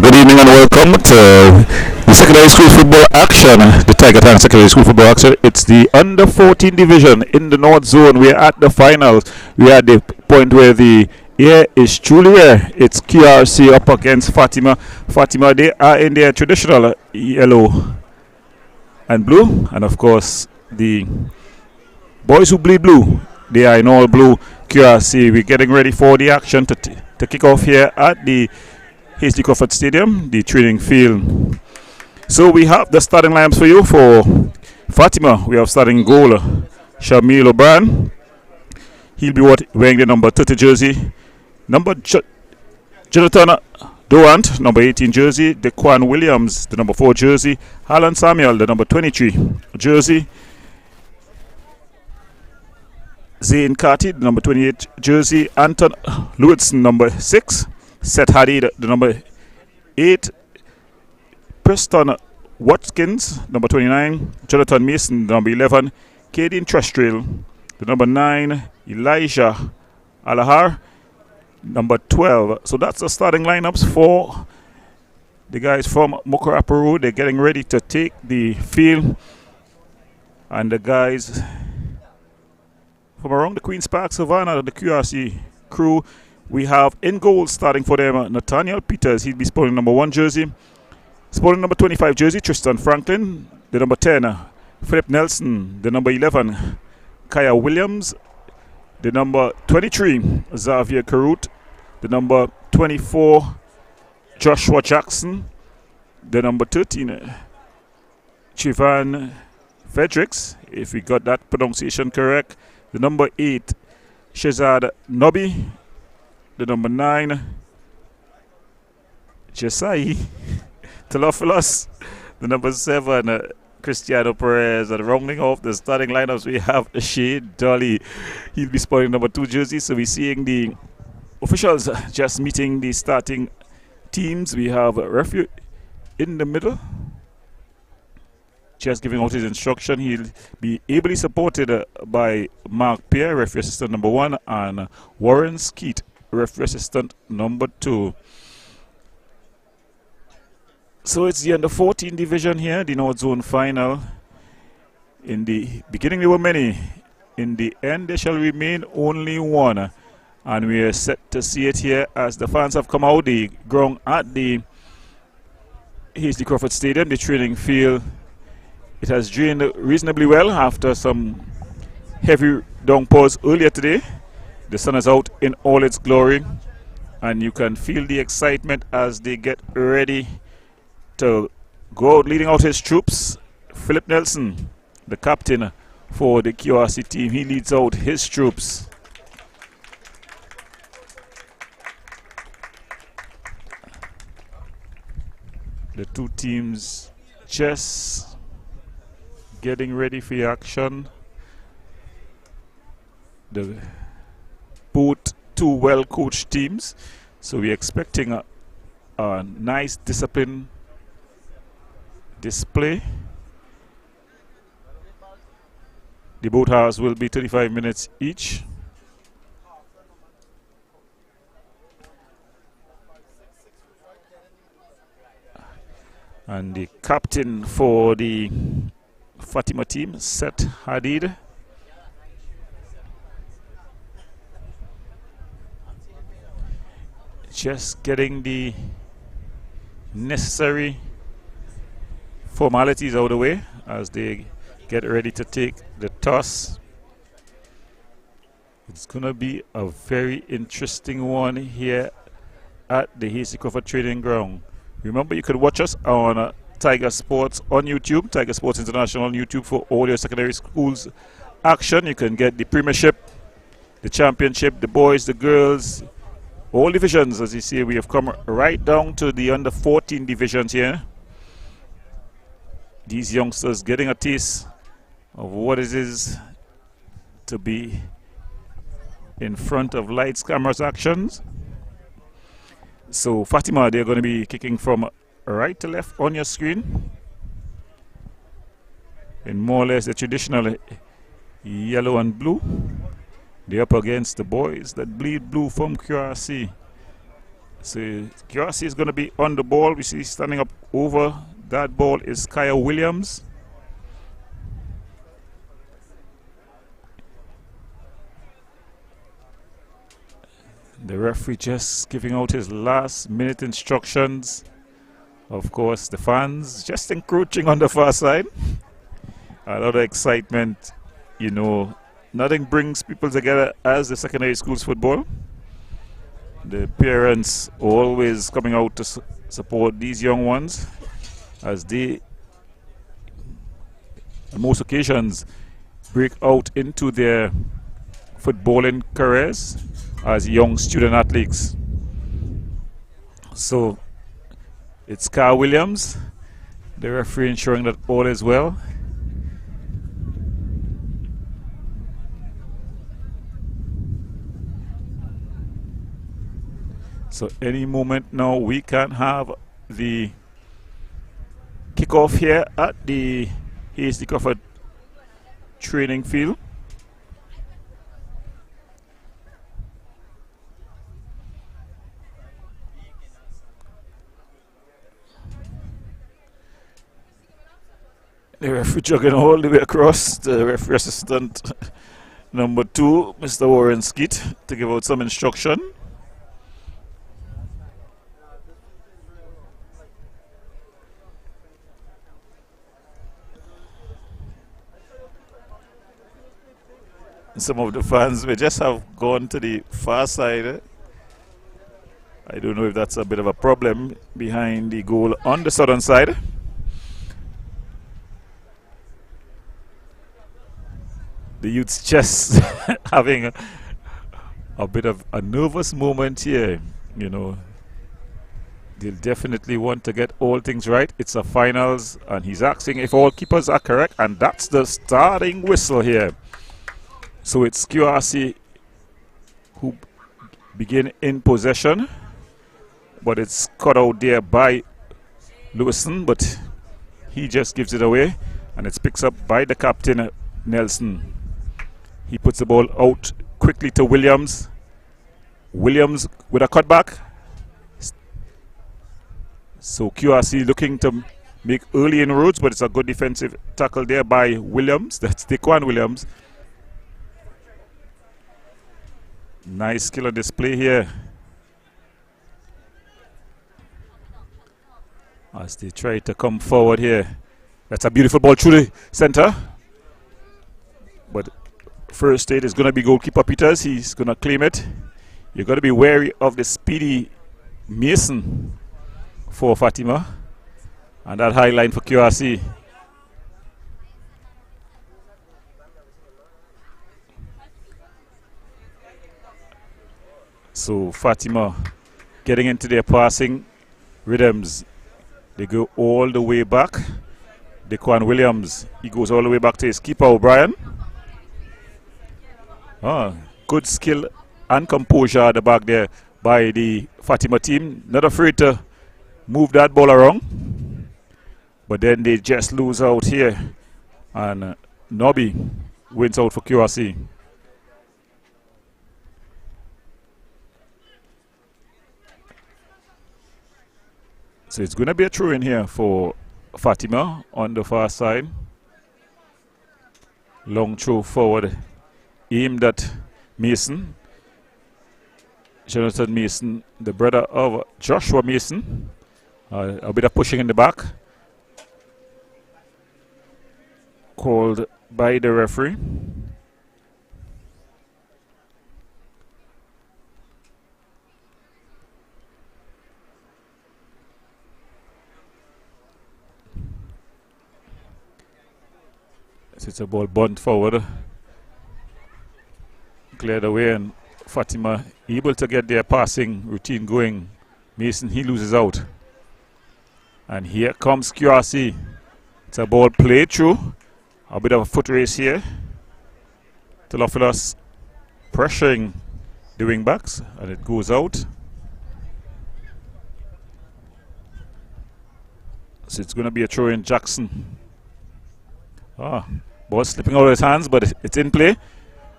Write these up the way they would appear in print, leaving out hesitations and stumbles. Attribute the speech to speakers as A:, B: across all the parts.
A: Good evening and welcome to the secondary school football action, the Tiger Town secondary school football action. It's the under 14 division in the North Zone. We're at the finals. We're at the point where the air is truly rare. It's QRC up against Fatima. Fatima, they are in their traditional yellow and blue, and of course the boys who bleed blue, they are in all blue. QRC, we're getting ready for the action to kick off here at the Hasty Crawford Stadium, the training field. So we have the starting lineups for you. For Fatima, we have starting goal Shamil O'Brien. He'll be wearing the number 30 jersey. Jonathan Durant, number 18 jersey. Dequan Williams, the number 4 jersey. Alan Samuel, the number 23 jersey. Zayn Carty, the number 28 jersey. Anton Lewitson, number 6. Seth Hadid, the number 8. Preston Watkins, number 29. Jonathan Mason, the number 11. Caden Trestrail, the number 9. Elijah Alahar, number 12. So that's the starting lineups for the guys from Mokaraparu. They're getting ready to take the field. And the guys from around the Queen's Park Savannah, the QRC crew, we have in goal starting for them Nathaniel Peters. He'll be sporting number 1 jersey. Sporting number 25 jersey, Tristan Franklin. The number 10, Philip Nelson. The number 11, Kaya Williams. The number 23, Xavier Carut. The number 24, Joshua Jackson. The number 13, Chivan Fredericks, if we got that pronunciation correct. The number 8, Shazad Nobby. The number 9, Jesai Telophilus. The number 7, Cristiano Perez. And rounding off the starting lineups, we have Shade Dolly. He'll be sporting number 2 jersey. So we're seeing the officials just meeting the starting teams. We have a referee in the middle, just giving out his instruction. He'll be ably supported by Mark Pierre, referee assistant number 1, and Warren Skeet, referee assistant number 2. So it's the under 14 division here, the North Zone final. In the beginning there were many. In the end there shall remain only one. And we are set to see it here as the fans have come out the ground at the Hasty Crawford Stadium, the training field. It has drained reasonably well after some heavy downpours earlier today. The sun is out in all its glory, and you can feel the excitement as they get ready to go out leading out his troops. Philip Nelson, the captain for the QRC team, he leads out his troops. The two teams just getting ready for action. Both two well-coached teams, so we're expecting a nice discipline display. The both halves will be 35 minutes each. And the captain for the Fatima team, Seth Hadid. Just getting the necessary formalities out of the way as they get ready to take the toss. It's going to be a very interesting one here at the Hasty Crawford Training Ground. Remember, you could watch us on Tiger Sports on YouTube, Tiger Sports International on YouTube for all your secondary schools action. You can get the Premiership, the Championship, the boys, the girls, all divisions. As you see, we have come right down to the under 14 divisions here. These youngsters getting a taste of what it is to be in front of lights, cameras, actions. So Fatima, they're going to be kicking from right to left on your screen in more or less the traditional yellow and blue. They're up against the boys that bleed blue from QRC. So QRC is going to be on the ball. We see standing up over that ball is Kaya Williams. The referee just giving out his last minute instructions. Of course, the fans just encroaching on the far side. A lot of excitement. You know, nothing brings people together as the secondary schools football. The parents always coming out to support these young ones as they, on most occasions, break out into their footballing careers as young student athletes. So it's Carl Williams, the referee, ensuring that all is well. So any moment now we can have the kickoff here at the Hasty Crawford training field. The referee jogging all the way across, the referee assistant number 2, Mr. Warren Skeet, to give out some instruction. Some of the fans may just have gone to the far side. I don't know if that's a bit of a problem behind the goal on the southern side. The youths just having a bit of a nervous moment here. You know, they'll definitely want to get all things right. It's a finals, and he's asking if all keepers are correct, and that's the starting whistle here. So it's QRC who begin in possession, but it's cut out there by Lewison, but he just gives it away, and it's picked up by the captain, Nelson. He puts the ball out quickly to Williams. Williams with a cutback. So QRC looking to make early inroads, but it's a good defensive tackle there by Williams. That's Dequan Williams. Nice skill on display here as they try to come forward here. That's a beautiful ball through the center. But first aid is going to be goalkeeper Peters. He's going to claim it. You've got to be wary of the speedy Mason for Fatima. And that high line for QRC. So Fatima getting into their passing rhythms. They go all the way back. Dequan Williams, he goes all the way back to his keeper O'Brien. Good skill and composure at the back there by the Fatima team. Not afraid to move that ball around. But then they just lose out here. And Nobby wins out for QRC. So it's going to be a throw in here for Fatima on the far side. Long throw forward aimed at Mason. Jonathan Mason, the brother of Joshua Mason. A bit of pushing in the back. Called by the referee. It's a ball bunt forward. Cleared away, and Fatima able to get their passing routine going. Mason, he loses out. And here comes QRC. It's a ball played through. A bit of a foot race here. Telophilus pressuring the wing backs, and it goes out. So it's going to be a throw in Jackson. Ball slipping out of his hands, but it's in play.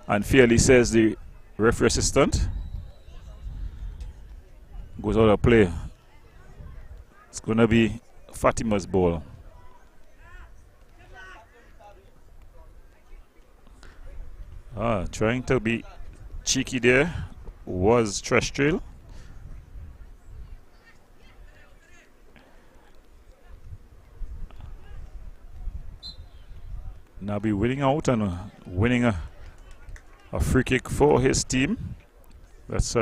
A: And fairly, says the referee assistant. Goes out of play. It's going to be Fatima's ball. Trying to be cheeky there was Trestrail. Nabi winning out and winning a free kick for his team. That's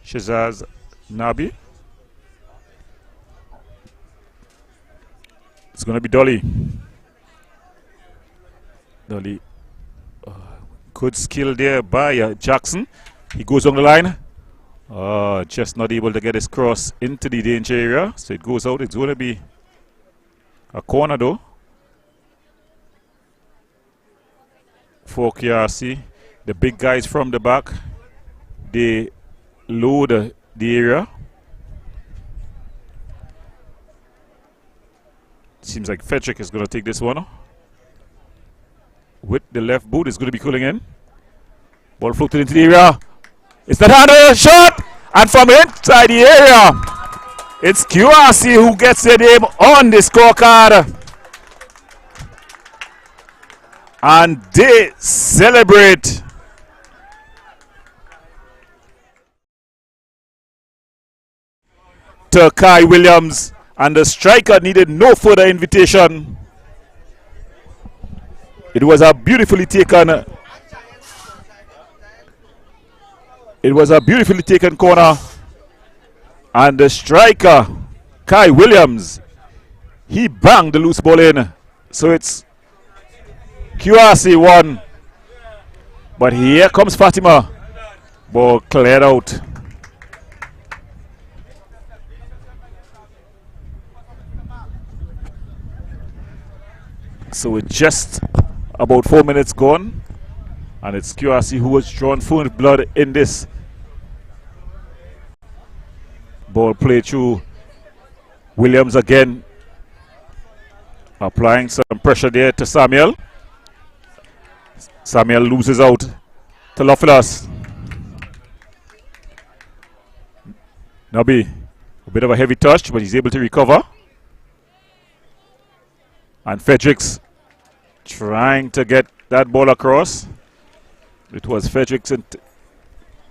A: Shazaz Nabi. It's going to be Dolly. Dolly. Good skill there by Jackson. He goes on the line. Just not able to get his cross into the danger area. So it goes out. It's going to be a corner though for QRC. The big guys from the back, they load the area. Seems like Frederick is going to take this one. With the left boot, is going to be cooling in. Ball floated into the area. It's that handle shot, and from inside the area, it's QRC who gets the name on the scorecard, and they celebrate. To Kai Williams, and the striker needed no further invitation. It was a beautifully taken. It was a beautifully taken corner, and the striker, Kai Williams, he banged the loose ball in. So it's QRC 1. But here comes Fatima. Ball cleared out. So it's just about 4 minutes gone, and it's QRC who was drawn full blood in this. Ball played through Williams again, applying some pressure there to Samuel. Samuel loses out to Lofilas. Nabi, a bit of a heavy touch, but he's able to recover. And Fredericks trying to get that ball across. It was Fredericks'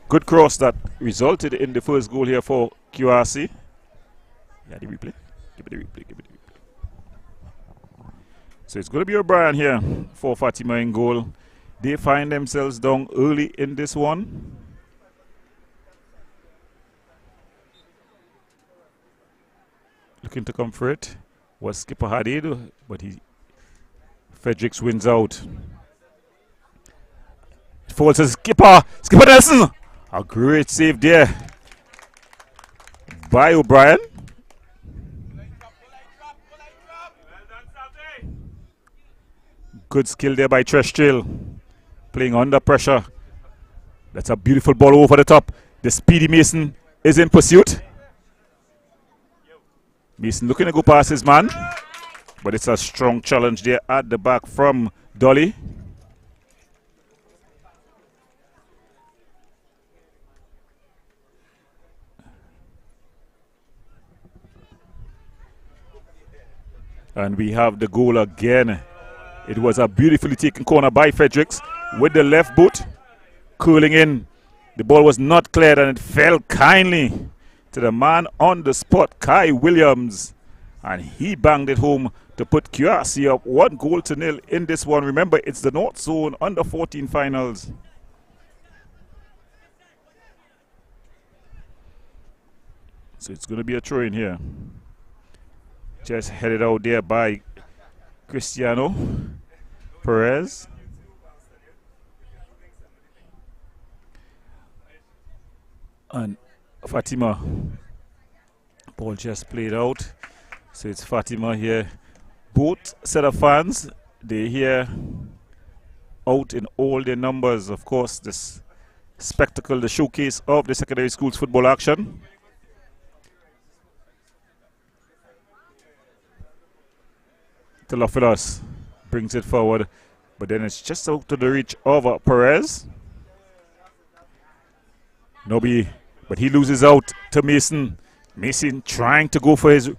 A: good cross that resulted in the first goal here for QRC. Yeah, the replay. Give it the replay. Give it the replay. So it's going to be O'Brien here for Fatima in goal. They find themselves down early in this one. Looking to come for it was Skipper Hadid, but Fredericks wins out. It falls to Skipper Nelson. A great save there by O'Brien. Good skill there by Trestrail, playing under pressure. That's a beautiful ball over the top. The speedy Mason is in pursuit. Mason looking to go past his man, but it's a strong challenge there at the back from Dolly. And we have the goal again. It was a beautifully taken corner by Fredericks with the left boot, curling in. The ball was not cleared and it fell kindly to the man on the spot, Kai Williams. And he banged it home to put QRC up 1-0 in this one. Remember, it's the North Zone under 14 finals. So it's going to be a throw in here. Just headed out there by Cristiano Perez. And Fatima. Ball just played out. So it's Fatima here. Both set of fans, they here out in all their numbers. Of course, this spectacle, the showcase of the secondary schools football action. Telofilos brings it forward, but then it's just out to the reach of Perez. Nobi But he loses out to Mason. Mason trying to go for his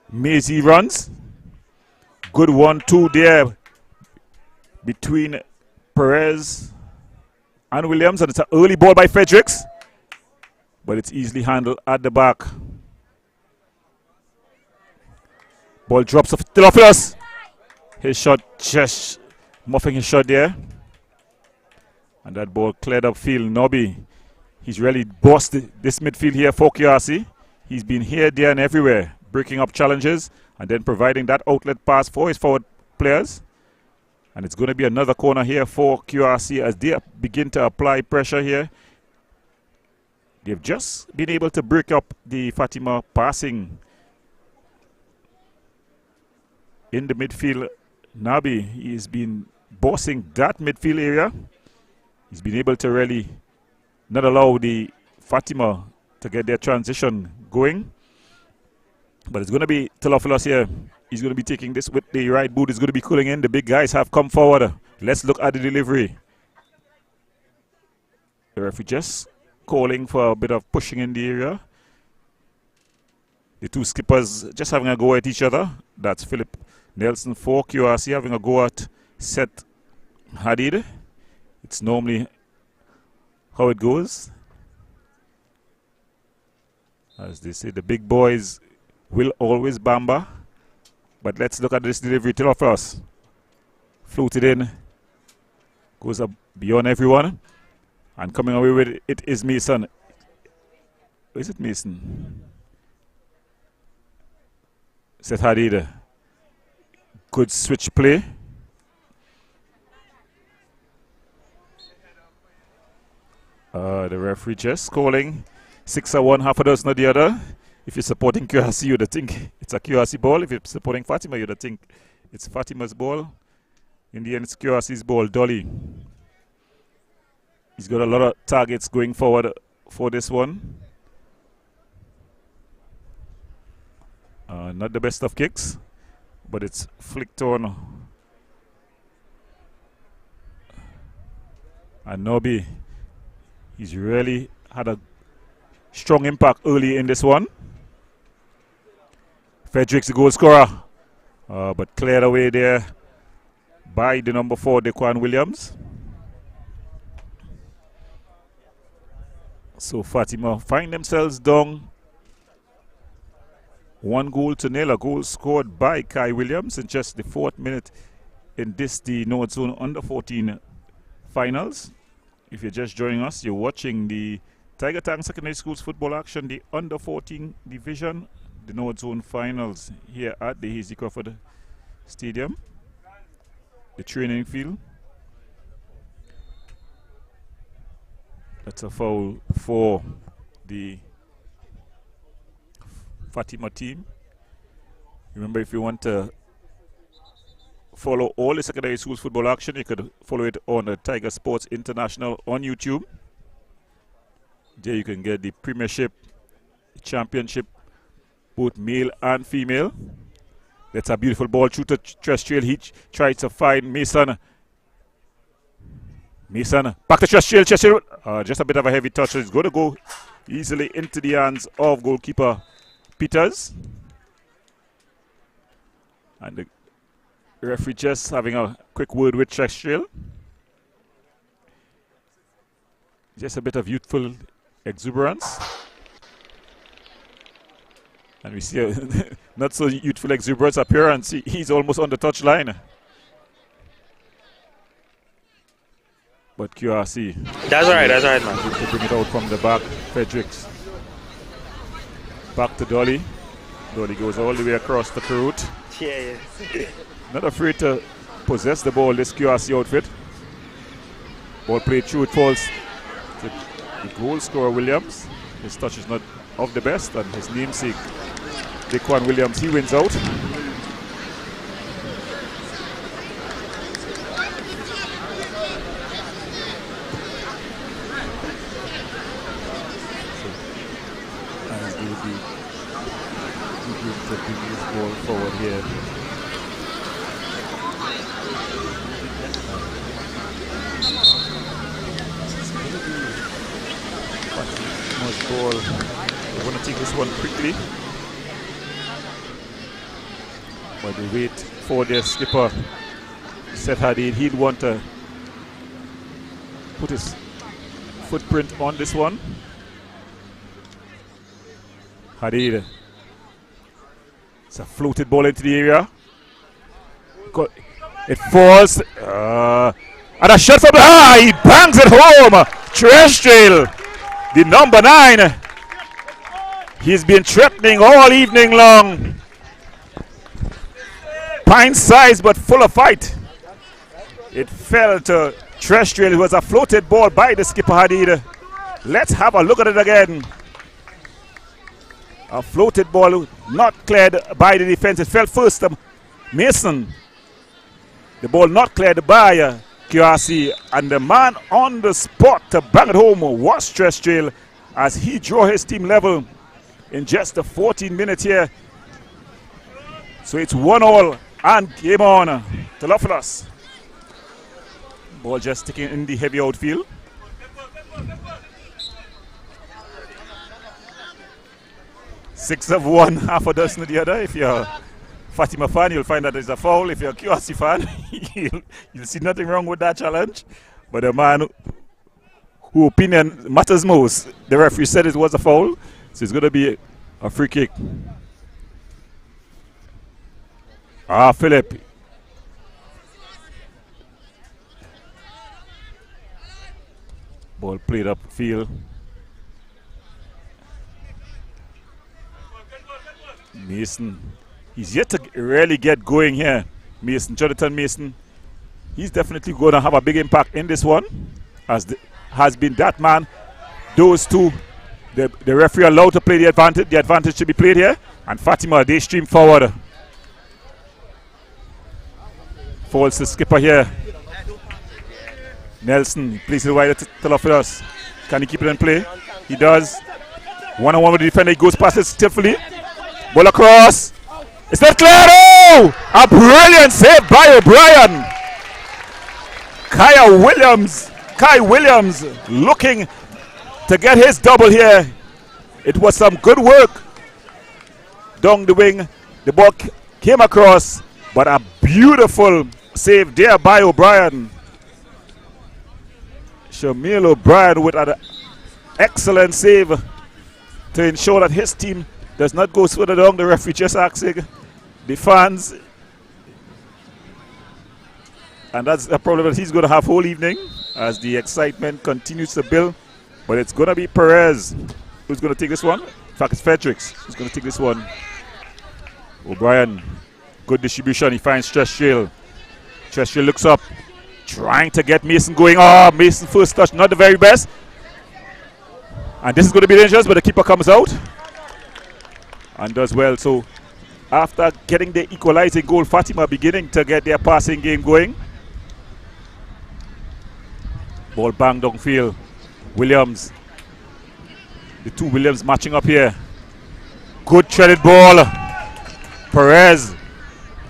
A: mazy runs. Good 1-2 there between Perez and Williams. And it's an early ball by Fredericks. But it's easily handled at the back. Ball drops off Theophilus. His shot just muffing his shot there. And that ball cleared up field. Nobby, he's really bossed this midfield here for QRC. He's been here, there, and everywhere, breaking up challenges and then providing that outlet pass for his forward players. And it's going to be another corner here for QRC as they begin to apply pressure here. They've just been able to break up the Fatima passing in the midfield. Nabi, he's been bossing that midfield area. He's been able to really not allow the Fatima to get their transition going. But it's going to be Theophilus here. He's going to be taking this with the right boot. He's going to be cooling in. The big guys have come forward. Let's look at the delivery. The referee just calling for a bit of pushing in the area. The two skippers just having a go at each other. That's Philip Nelson for QRC having a go at Seth Hadid. It's normally how it goes. As they say, the big boys will always bamba. But let's look at this delivery. Theophilus floated in. Goes up beyond everyone. And coming away with it is Mason. Is it Mason? Seth Hadid. Good switch play. The referee just calling 6-1, half a dozen of the other. If you're supporting QRC, you'd think it's a QRC ball. If you're supporting Fatima, you'd think it's Fatima's ball. In the end, it's QRC's ball. Dolly. He's got a lot of targets going forward for this one. Not the best of kicks, but it's flicked on. And Nobi, he's really had a strong impact early in this one. Fredericks, the goal scorer, but cleared away there by the number 4, Dequan Williams. So Fatima find themselves down 1-0. A goal scored by Kai Williams in just the 4th minute in this, the North Zone Under 14 finals. If you're just joining us, you're watching the Tiger Tank Secondary Schools football action, the Under 14 division, the North Zone finals here at the Hasey Crawford Stadium, the training field. That's a foul for the Fatima team. Remember, if you want to follow all the secondary schools football action, you could follow it on the Tiger Sports International on YouTube. There you can get the Premiership, Championship, both male and female. That's a beautiful ball through to Trestrail. He tries to find Mason. Mason back to Trestrail. Trestrail, just a bit of a heavy touch. It's going to go easily into the hands of goalkeeper Peters. And the referee just having a quick word with Trestrail. Just a bit of youthful exuberance. And we see a not so youthful exuberance appearance. He's almost on the touchline. But QRC.
B: That's all right, man.
A: To bring it out from the back. Fredericks. Back to Dolly. Dolly goes all the way across the route.
B: Yeah.
A: Not afraid to possess the ball, this QRC outfit. Ball played through, it falls to the goal scorer Williams. His touch is not of the best, and his namesake, Dequan Williams, he wins out. As they will be to bring this ball forward here. ball. They want to take this one quickly. But they wait for their skipper, Seth Hadid. He'd want to put his footprint on this one. Hadid. It's a floated ball into the area. It falls. And a shot from behind. He bangs it home. Terrestrial, the number 9. He's been threatening all evening long. Pint size but full of fight. It fell to Terrestrial. It was a floated ball by the skipper Hadid. Let's have a look at it again. A floated ball not cleared by the defense. It fell first to Mason. The ball not cleared by QRC, and the man on the spot to bang it home was Terrestrial as he drew his team level in just the 14 minutes here. So it's 1-1 and game on to Loftus. Ball just sticking in the heavy outfield. Six of one, half a dozen of the other. If you're a Fatima fan, you'll find that it's a foul. If you're a QRC fan, you'll see nothing wrong with that challenge. But the man whose opinion matters most, the referee said it was a foul, so it's going to be a free kick. Philip. Ball played up field. Mason. He's yet to really get going here. Mason, Jonathan Mason. He's definitely going to have a big impact in this one. Has been that man. Those two, the referee allowed to play the advantage. The advantage should be played here. And Fatima, they stream forward. Falls the skipper here. Nelson plays it wide to Loftus. Can he keep it in play? He does. One-on-one with the defender. He goes past it stiffly. Ball across. It's not clear. Oh! A brilliant save by O'Brien. Kai Williams looking to get his double here. It was some good work down the wing. The ball came across, but a beautiful save there by O'Brien. Shamil O'Brien with an excellent save to ensure that his team does not go further down. The referee just asking the fans, and that's a problem that he's going to have whole evening as the excitement continues to build. But it's going to be Perez who's going to take this one. In fact, it's Fredericks who's going to take this one. O'Brien, good distribution. He finds Terrestrial. Terrestrial looks up, trying to get Mason going. Oh, Mason first touch, not the very best. And this is going to be dangerous, but the keeper comes out and does well. So after getting the equalizing goal, Fatima beginning to get their passing game going. Ball banged downfield. Williams. The two Williams matching up here. Good threaded ball. Perez.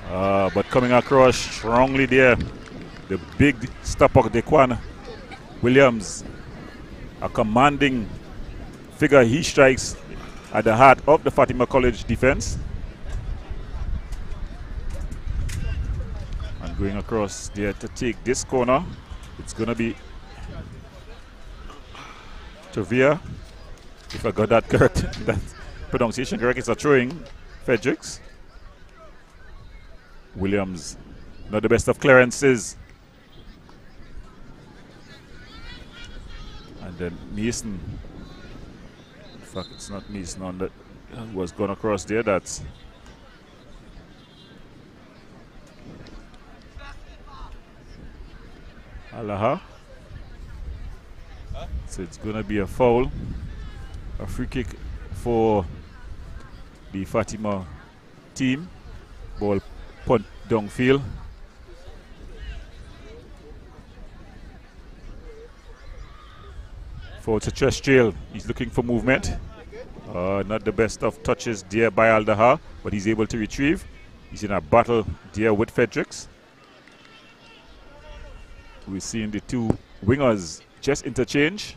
A: But coming across strongly there. The big stopper, Dequan Williams. A commanding figure. He strikes at the heart of the Fatima College defense. And going across there to take this corner. It's going to be Tavia. If I got that correct, that pronunciation correct, it's a throwing. Fredericks. Williams, not the best of clearances. And then Mason. In fact, it's not Mason on that was gone across there. That's Alaha. So it's going to be a foul. A free kick for the Fatima team. Ball punt downfield. Forward to Terrestrial. He's looking for movement. Not the best of touches there by Aldaha, but he's able to retrieve. He's in a battle there with Fredericks. We're seeing the two wingers just interchange.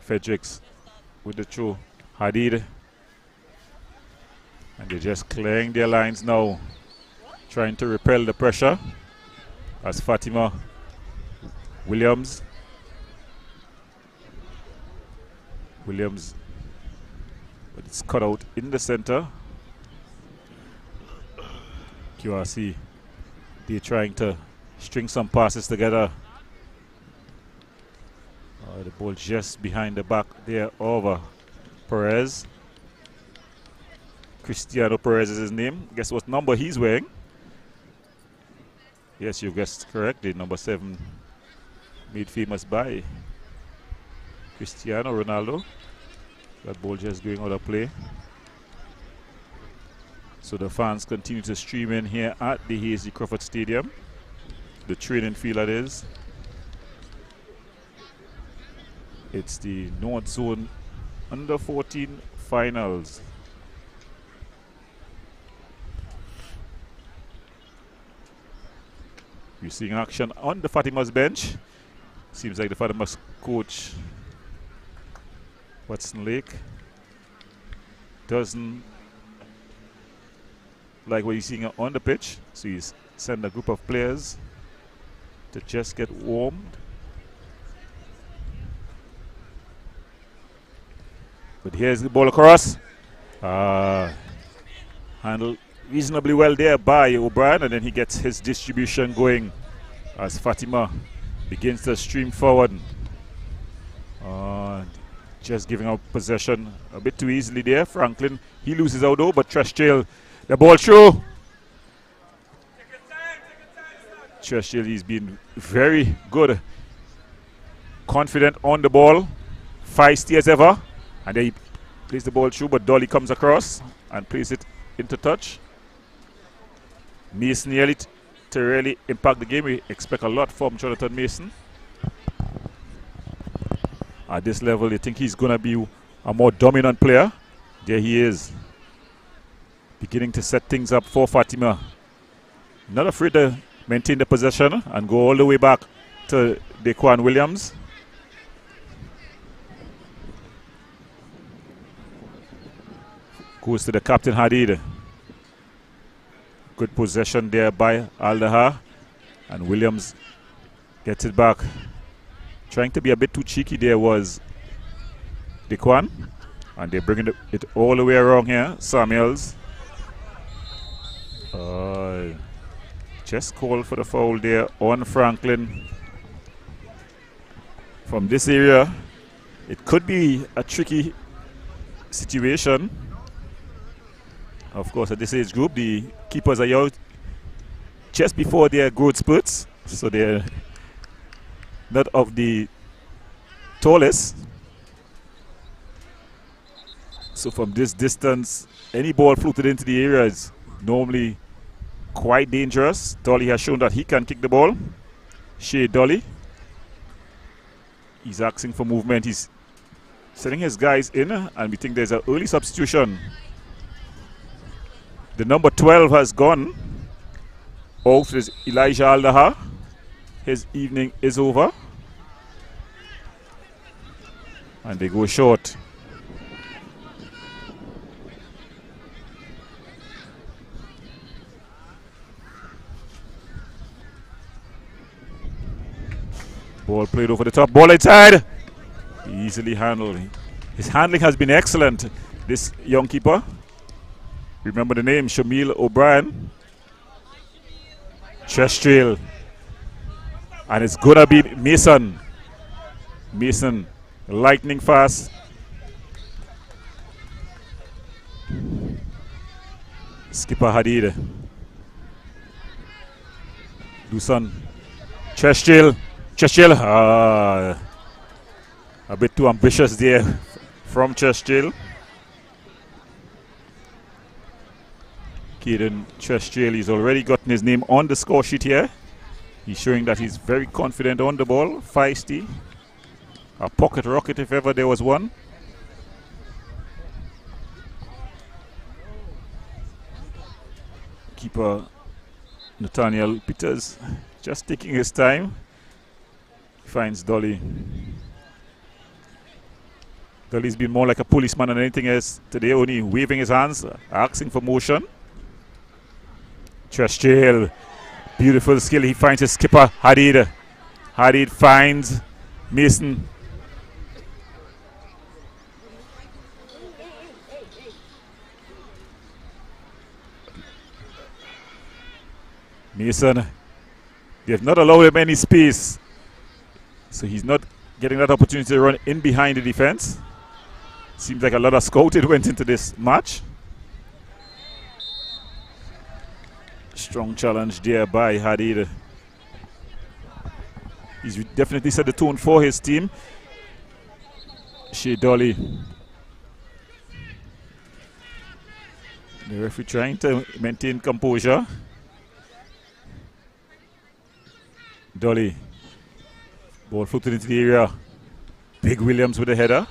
A: Fredericks with the throw. Hadid. And they're just clearing their lines now, trying to repel the pressure as Fatima Williams, but it's cut out in the center. QRC, they're trying to string some passes together. The ball just behind the back there over Perez. Cristiano Perez is his name. Guess what number he's wearing? Yes, you guessed correctly. Number 7, made famous by Cristiano Ronaldo. That ball just going out of play. So the fans continue to stream in here at the Hazy Crawford Stadium, the training field that is. It's the North Zone Under 14 Finals. We're seeing action on the Fatima's bench. Seems like the Fatima's coach, Watson Lake, doesn't like what he's seeing on the pitch. So he's sent a group of players to just get warmed. But here's the ball across. Handled reasonably well there by O'Brien, and then he gets his distribution going as Fatima begins to stream forward. Just giving up possession a bit too easily there. Franklin, he loses out though, but Trestrail, the ball through. Trestrail, he's been very good, confident on the ball, feisty as ever, and then he plays the ball through, but Dolly comes across and plays it into touch. Mason nearly to really impact the game. We expect a lot from Jonathan Mason. At this level, you think he's going to be a more dominant player. There he is, beginning to set things up for Fatima. Not afraid to maintain the possession and go all the way back to Daquan Williams. Goes to the captain Hadid. Good possession there by Aldaha, and Williams gets it back. Trying to be a bit too cheeky there was Daquan, and they're bringing it all the way around here. Samuels just called for the foul there on Franklin. From this area, it could be a tricky situation. Of course, at this age group, the keepers are out just before their growth spurts, so they're not of the tallest. So from this distance, any ball floated into the area is normally quite dangerous. Dolly has shown that he can kick the ball. Shea Dolly, he's asking for movement. He's setting his guys in, and we think there's an early substitution. The number 12 has gone. Off is Elijah Aldaha. His evening is over. And they go short. Ball played over the top. Ball inside. Easily handled. His handling has been excellent, this young keeper. Remember the name, Shamil O'Brien. Trestrail. And it's gonna be Mason. Mason, lightning fast. Skipper Hadid. Luson. Trestrail. Trestrail. A bit too ambitious there from Trestrail. Caden Trestrail, he's already gotten his name on the score sheet here. He's showing that he's very confident on the ball, feisty. A pocket rocket if ever there was one. Keeper Nathaniel Peters just taking his time. He finds Dolly. Dolly's been more like a policeman than anything else today, only waving his hands, asking for motion. Treshchill, beautiful skill. He finds his skipper, Hadid. Hadid finds Mason. Mason, they have not allowed him any space, so he's not getting that opportunity to run in behind the defense. Seems like a lot of scouting went into this match. Strong challenge there by Hadid. He's definitely set the tone for his team. Shea Dolly. The referee trying to maintain composure. Dolly. Ball floated into the area. Big Williams with a header.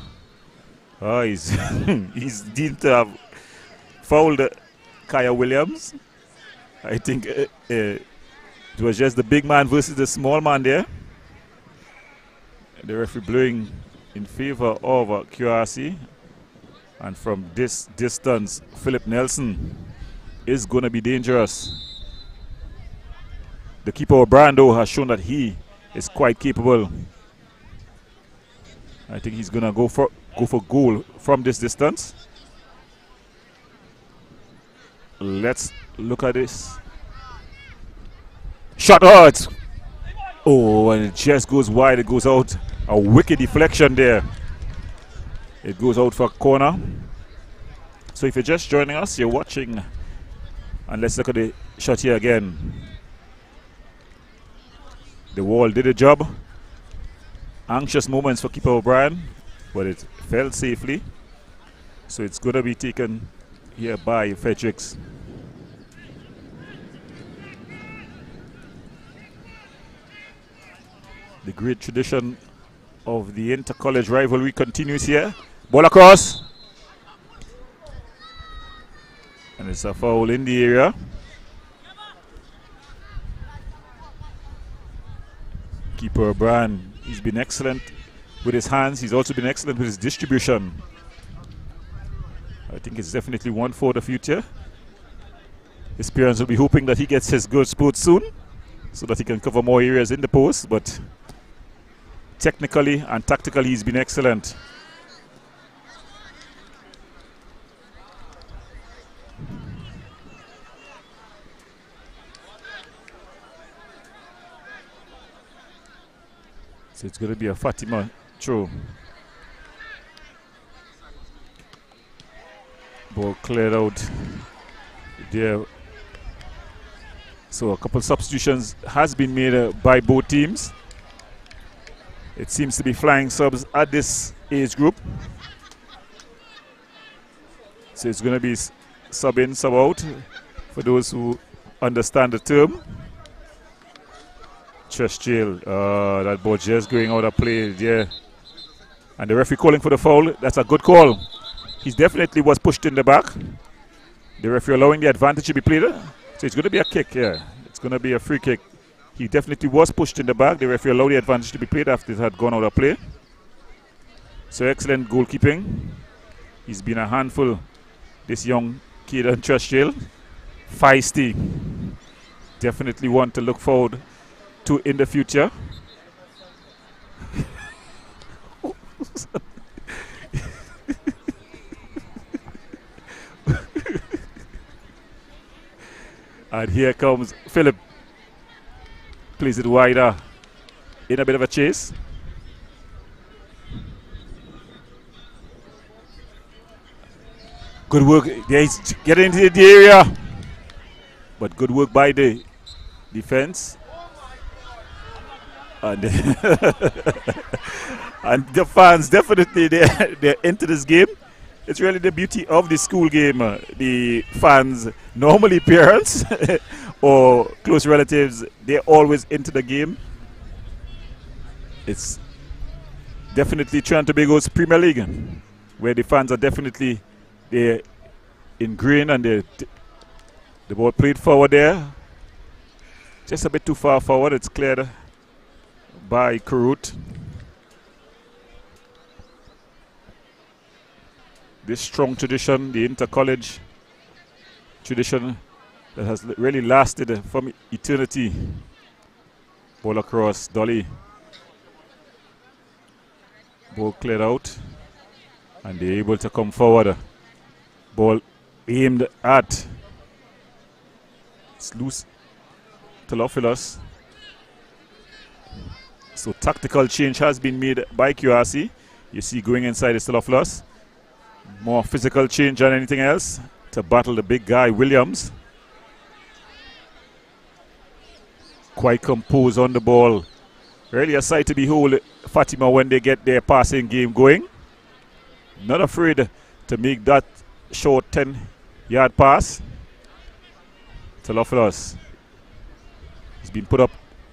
A: Oh, he's deemed to have fouled Kaya Williams. I think it was just the big man versus the small man there. The referee blowing in favor of QRC. And from this distance, Philip Nelson is going to be dangerous. The keeper, Brando, has shown that he is quite capable. I think he's going to go for goal from this distance. Let's look at this. Shot. And it just goes wide. It goes out. A wicked deflection there. It goes out for a corner. So if you're just joining us, you're watching. And let's look at the shot here again. The wall did a job. Anxious moments for keeper O'Brien, but it fell safely. So it's going to be taken here by Fredericks. The great tradition of the inter-college rivalry continues here. Ball across. And it's a foul in the area. Keeper O'Brien, he's been excellent with his hands. He's also been excellent with his distribution. I think it's definitely one for the future. His parents will be hoping that he gets his good spurt soon so that he can cover more areas in the post, but technically and tactically he's been excellent. So it's going to be a Fatima throw. Ball cleared out there. So a couple substitutions has been made by both teams. It seems to be flying subs at this age group. So it's going to be sub in, sub out for those who understand the term. Treshchill, that ball just going out of play there. And the referee calling for the foul. That's a good call. He definitely was pushed in the back. The referee allowing the advantage to be played. So it's going to be a kick here. It's going to be a free kick. He definitely was pushed in the back. The referee allowed the advantage to be played after it had gone out of play. So excellent goalkeeping. He's been a handful, this young kid on Treshchill. Feisty. Definitely one to look forward to in the future. And here comes Philip. Plays it wider in a bit of a chase. Good work. Yeah, he's getting into the area. But good work by the defense. And, and the fans definitely they're into this game. It's really the beauty of the school game. The fans, normally parents or close relatives, they're always into the game. It's definitely Trinidad and Tobago's Premier League, where the fans are definitely they're ingrained, and the ball played forward there. Just a bit too far forward. It's cleared by Kurut. this strong tradition, the inter-college tradition that has really lasted from eternity. Ball across, Dolly. Ball cleared out, and they're able to come forward. Ball aimed at. It's loose. Telophilus. So tactical change has been made by QRC. You see going inside is Telophilus. More physical change than anything else to battle the big guy, Williams. Quite composed on the ball. Really a sight to behold, Fatima, when they get their passing game going. Not afraid to make that short 10-yard pass. Telophilus. He's been put up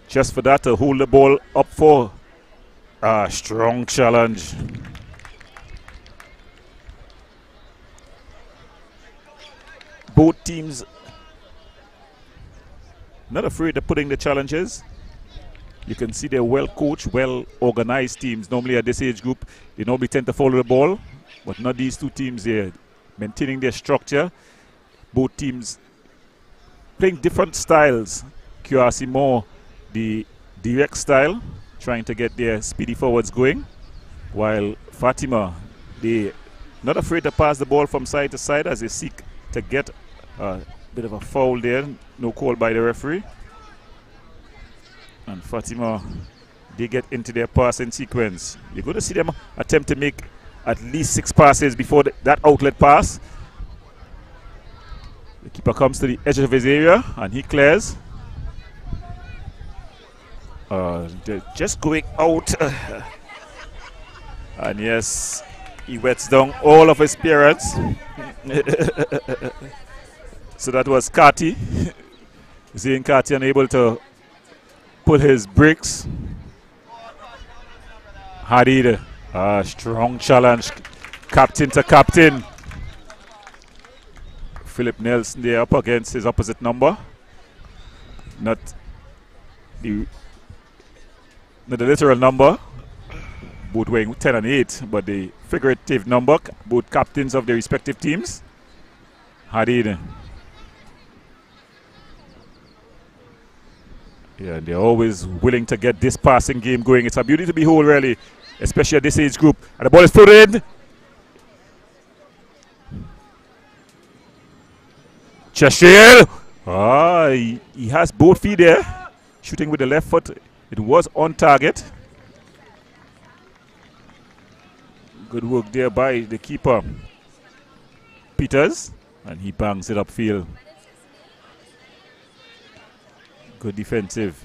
A: just for that, to hold the ball up for a strong challenge. Both teams not afraid of putting the challenges. You can see they're well-coached, well-organized teams. Normally at this age group, they normally tend to follow the ball, but not these two teams. They're maintaining their structure. Both teams playing different styles. QRC more the direct style, trying to get their speedy forwards going, while Fatima, they not afraid to pass the ball from side to side as they seek to get a bit of a foul there. No call by the referee. And Fatima, they get into their passing sequence. You're going to see them attempt to make at least 6 passes before that outlet pass. The keeper comes to the edge of his area and he clears. They're just going out. And yes, he wets down all of his parents. So that was Kati. Seeing Kati unable to put his bricks. Hadid, a strong challenge, captain to captain. Philip Nelson there up against his opposite number. Not the literal number, both weighing 10 and 8, but the figurative number, both captains of their respective teams. Hadid. Yeah, they're always willing to get this passing game going. It's a beauty to behold, really, especially at this age group. And the ball is floated. Cheshire. He has both feet there. Shooting with the left foot. It was on target. Good work there by the keeper, Peters. And he bangs it upfield. Good defensive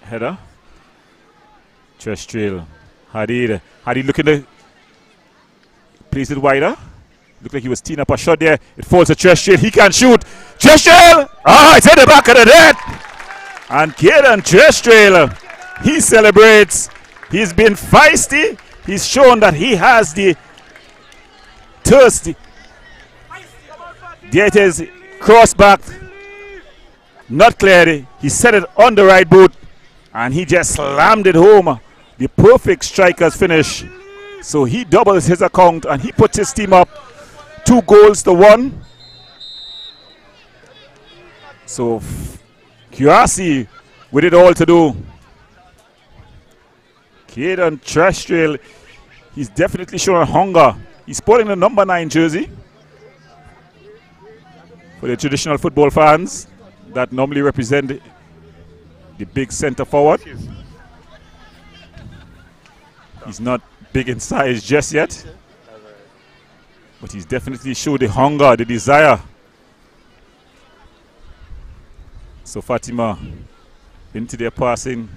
A: header. Trash trail. Hadid looking to place it wider. Looked like he was teeing up a shot there. It falls to Trash trail. He can shoot. Trash trail! It's at the back of the net. And Kaden Trash trail, he celebrates. He's been feisty. He's shown that he has the thirsty. There it is. Cross back. Not cleared. He set it on the right boot and he just slammed it home. The perfect striker's finish. So he doubles his account and he puts his team up 2 goals to 1. So QRC with it all to do. Kaden Trash trail, he's definitely showing hunger. He's sporting the number 9 jersey. For the traditional football fans that normally represent the big center forward. He's not big in size just yet, but he's definitely showed the hunger, the desire. So Fatima into their passing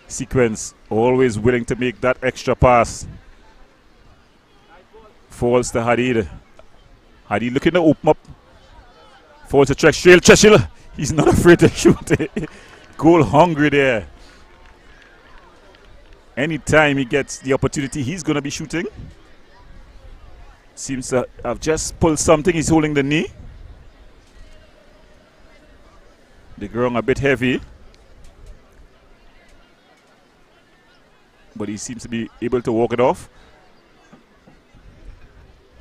A: sequence, always willing to make that extra pass. Falls to Hadid. Hadid looking to open up. Falls to Cheshire. He's not afraid to shoot. Goal hungry there. Anytime he gets the opportunity, he's going to be shooting. Seems to have just pulled something. He's holding the knee. The ground a bit heavy. But he seems to be able to walk it off.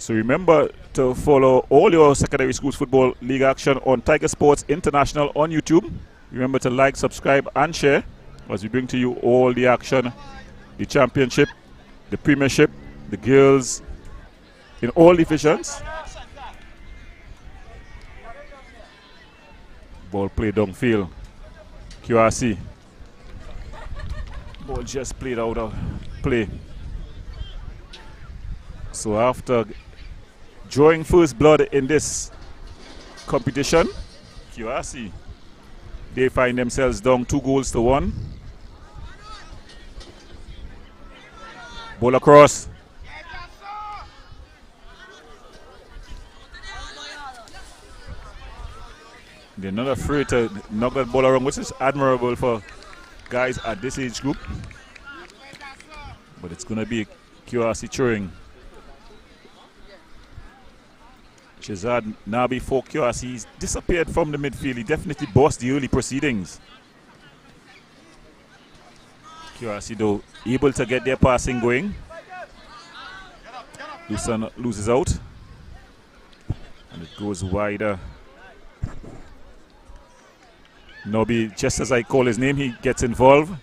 A: So remember to follow all your secondary schools football league action on Tiger Sports International on YouTube. Remember to like, subscribe, and share as we bring to you all the action, the championship, the premiership, the girls in all divisions. Ball played downfield. QRC. Ball just played out of play. So after drawing first blood in this competition, QRC, they find themselves down 2-1. Ball across. They're not afraid to knock that ball around, which is admirable for guys at this age group. But it's going to be QRC throwing. Shazad Nabi for QRC. He's disappeared from the midfield. He definitely bossed the early proceedings. QRC though able to get their passing going. Lusan loses out. And it goes wider. Nobby, just as I call his name, he gets involved.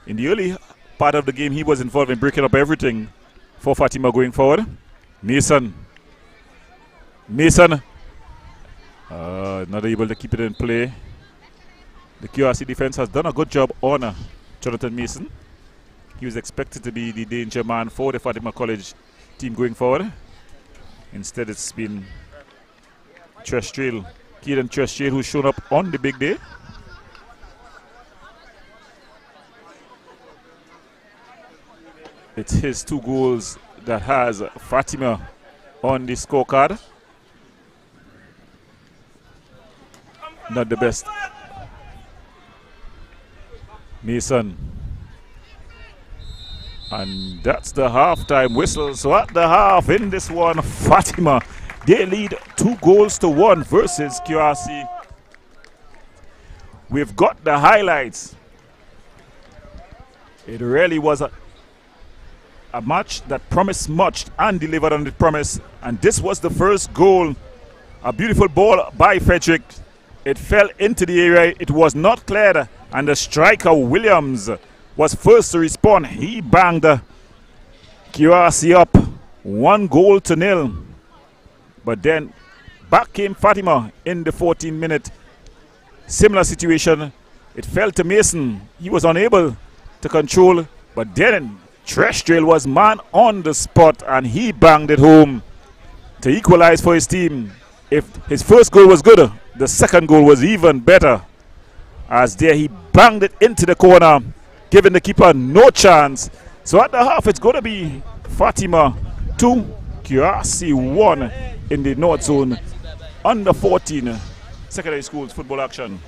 A: In the early part of the game, he was involved in breaking up everything for Fatima going forward. Mason. Not able to keep it in play. The QRC defense has done a good job on Jonathan Mason. He was expected to be the danger man for the Fatima College team going forward. Instead, it's been Trestrail, Kieran Trestrail, who's shown up on the big day. It's his 2 goals that has Fatima on the scorecard. Not the best. Mason. And that's the halftime whistle. So at the half in this one, Fatima, they lead 2-1 versus QRC. We've got the highlights. It really was a match that promised much and delivered on the promise. And this was the first goal. A beautiful ball by Frederick. It fell into the area. It was not cleared. And the striker, Williams, was first to respond. He banged QRC up 1-0. But then back came Fatima in the 14th minute. Similar situation. It fell to Mason. He was unable to control. But then Trestrail was man on the spot and he banged it home to equalize for his team. If his first goal was good, the second goal was even better. As there he banged it into the corner, giving the keeper no chance. So at the half, it's going to be Fatima 2, QRC 1 in the North Zone under 14 secondary schools football action.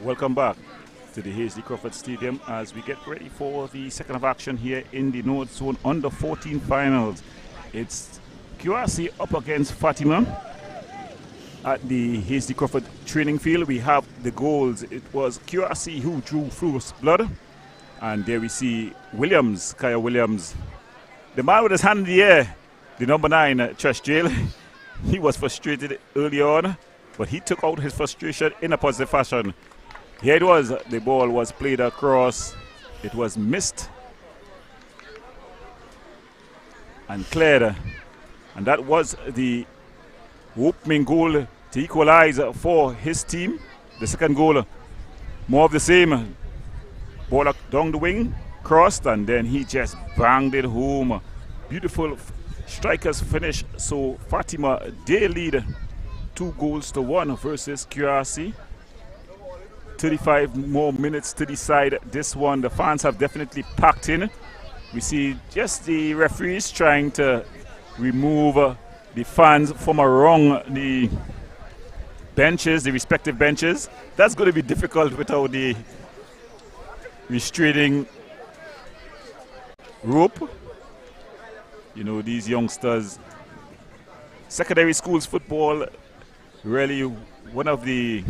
A: Welcome back to the Hazley Crawford Stadium as we get ready for the second of action here in the North Zone Under 14 finals. It's QRC up against Fatima at the Hazley Crawford training field. We have the goals. It was QRC who drew first blood, and there we see Williams, Kaya Williams, the man with his hand in the air, the number 9, Trash Jail. He was frustrated early on, but he took out his frustration in a positive fashion. Here it was, the ball was played across, it was missed and cleared, and that was the opening goal to equalize for his team. The second goal, more of the same, ball down the wing, crossed, and then he just banged it home. Beautiful strikers finish, so Fatima, they lead 2-1 versus QRC. 35 more minutes to decide this one. The fans have definitely packed in. We see just the referees trying to remove the fans from around the benches, the respective benches. That's going to be difficult without the restraining rope. You know, these youngsters, secondary schools football, really one of the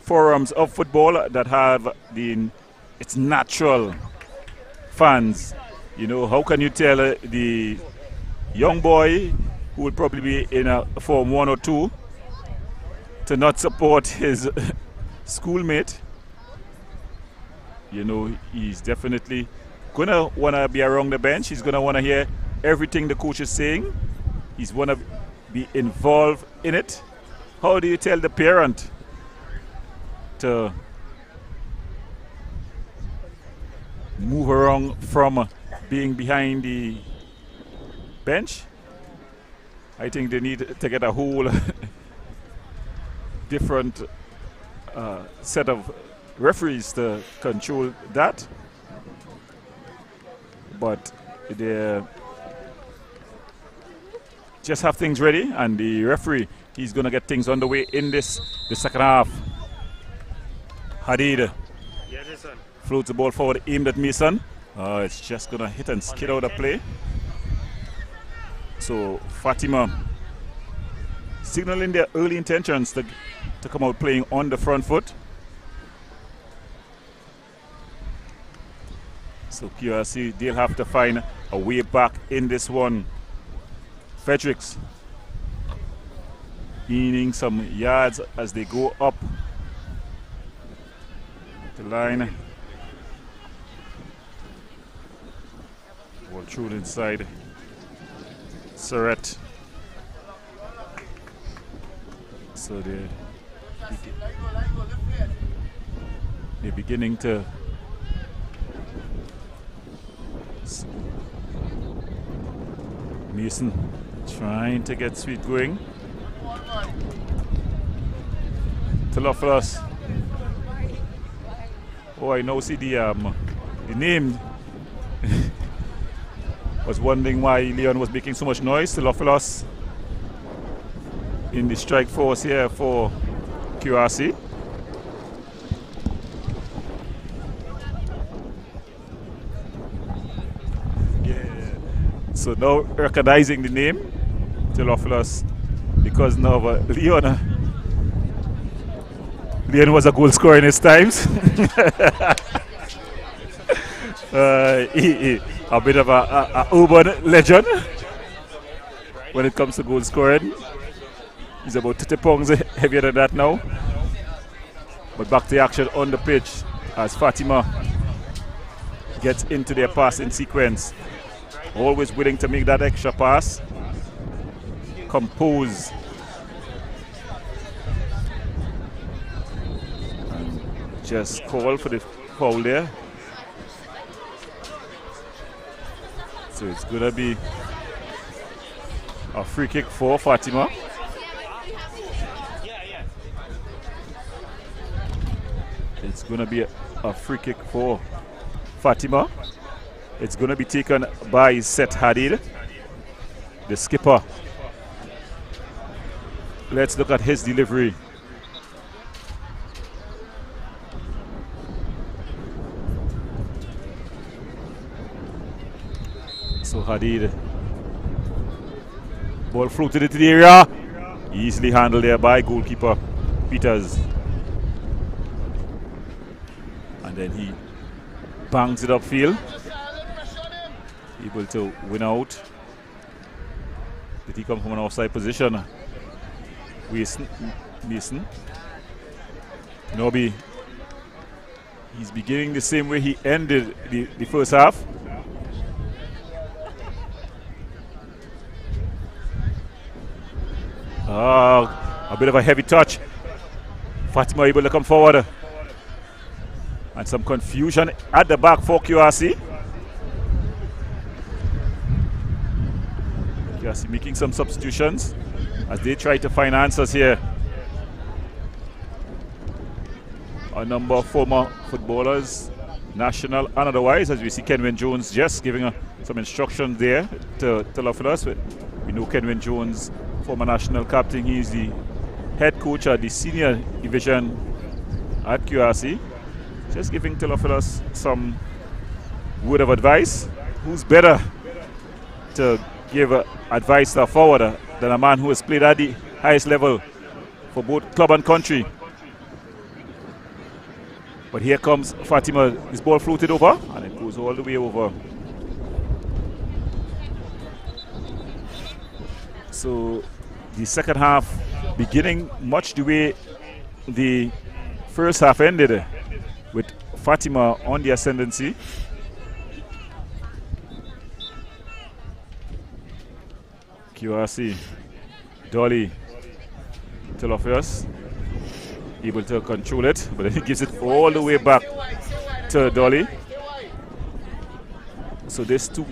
A: forums of football that have its natural fans. You know, how can you tell the young boy who will probably be in a Form 1 or 2 to not support his schoolmate? You know, he's definitely gonna wanna be around the bench. He's gonna wanna hear everything the coach is saying. He's wanna be involved in it. How do you tell the parent to move around from being behind the bench? I think they need to get a whole different set of referees to control that. But they just have things ready, and the referee, he's going to get things underway in the second half. Hadid floats the ball forward, aimed at Mason. It's just going to hit and skid out of play. So Fatima signaling their early intentions to come out playing on the front foot. So QRC, they'll have to find a way back in this one. Fredericks gaining some yards as they go up the line. Ball through inside. Surratt. So they're beginning to Mason trying to get Sweet going. Telophilus. Oh, I now see the name. Was wondering why Leon was making so much noise. Telophilus in the strike force here for QRC. So now recognizing the name, Telophilus, because now Leon was a goal scorer in his times. A bit of a urban legend when it comes to goal scoring. He's about 30 pounds heavier than that now. But back to action on the pitch as Fatima gets into their passing sequence. Always willing to make that extra pass. Compose. And just call for the foul there. So it's going to be a free kick for Fatima. It's going to be a free kick for Fatima. It's going to be taken by Seth Hadid, the skipper. Let's look at his delivery. So Hadid. Ball floated into the area. Easily handled there by goalkeeper Peters. And then he bangs it upfield. Able to win out. Did he come from an offside position? Mason. Nobby. He's beginning the same way he ended the first half. A bit of a heavy touch. Fatima able to come forward. And some confusion at the back for QRC. QRC making some substitutions as they try to find answers here. A number of former footballers, national and otherwise, as we see Kenwin Jones just giving some instructions there to Theophilus. We know Kenwin Jones, former national captain, he's the head coach at the senior division at QRC. Just giving Theophilus some word of advice. Who's better to give advice to a forward than a man who has played at the highest level for both club and country? But here comes Fatima. This ball floated over and it goes all the way over. So the second half beginning much the way the first half ended, with Fatima on the ascendancy. QRC, Dolly, Theophilus, able to control it, but then he gives it all the way back to Dolly. So there's two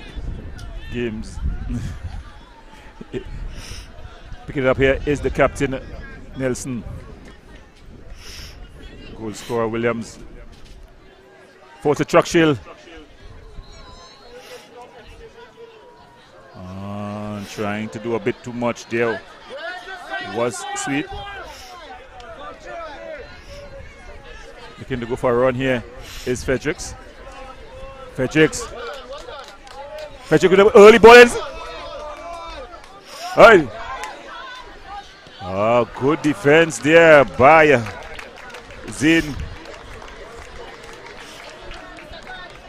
A: games. Picking it up here is the captain, Nelson. Goal scorer Williams. For to Truckshill. Trying to do a bit too much there. Was Sweet. Looking to go for a run here is Fredericks. Fredericks with an early ball in. Hey. Good defense there by Zain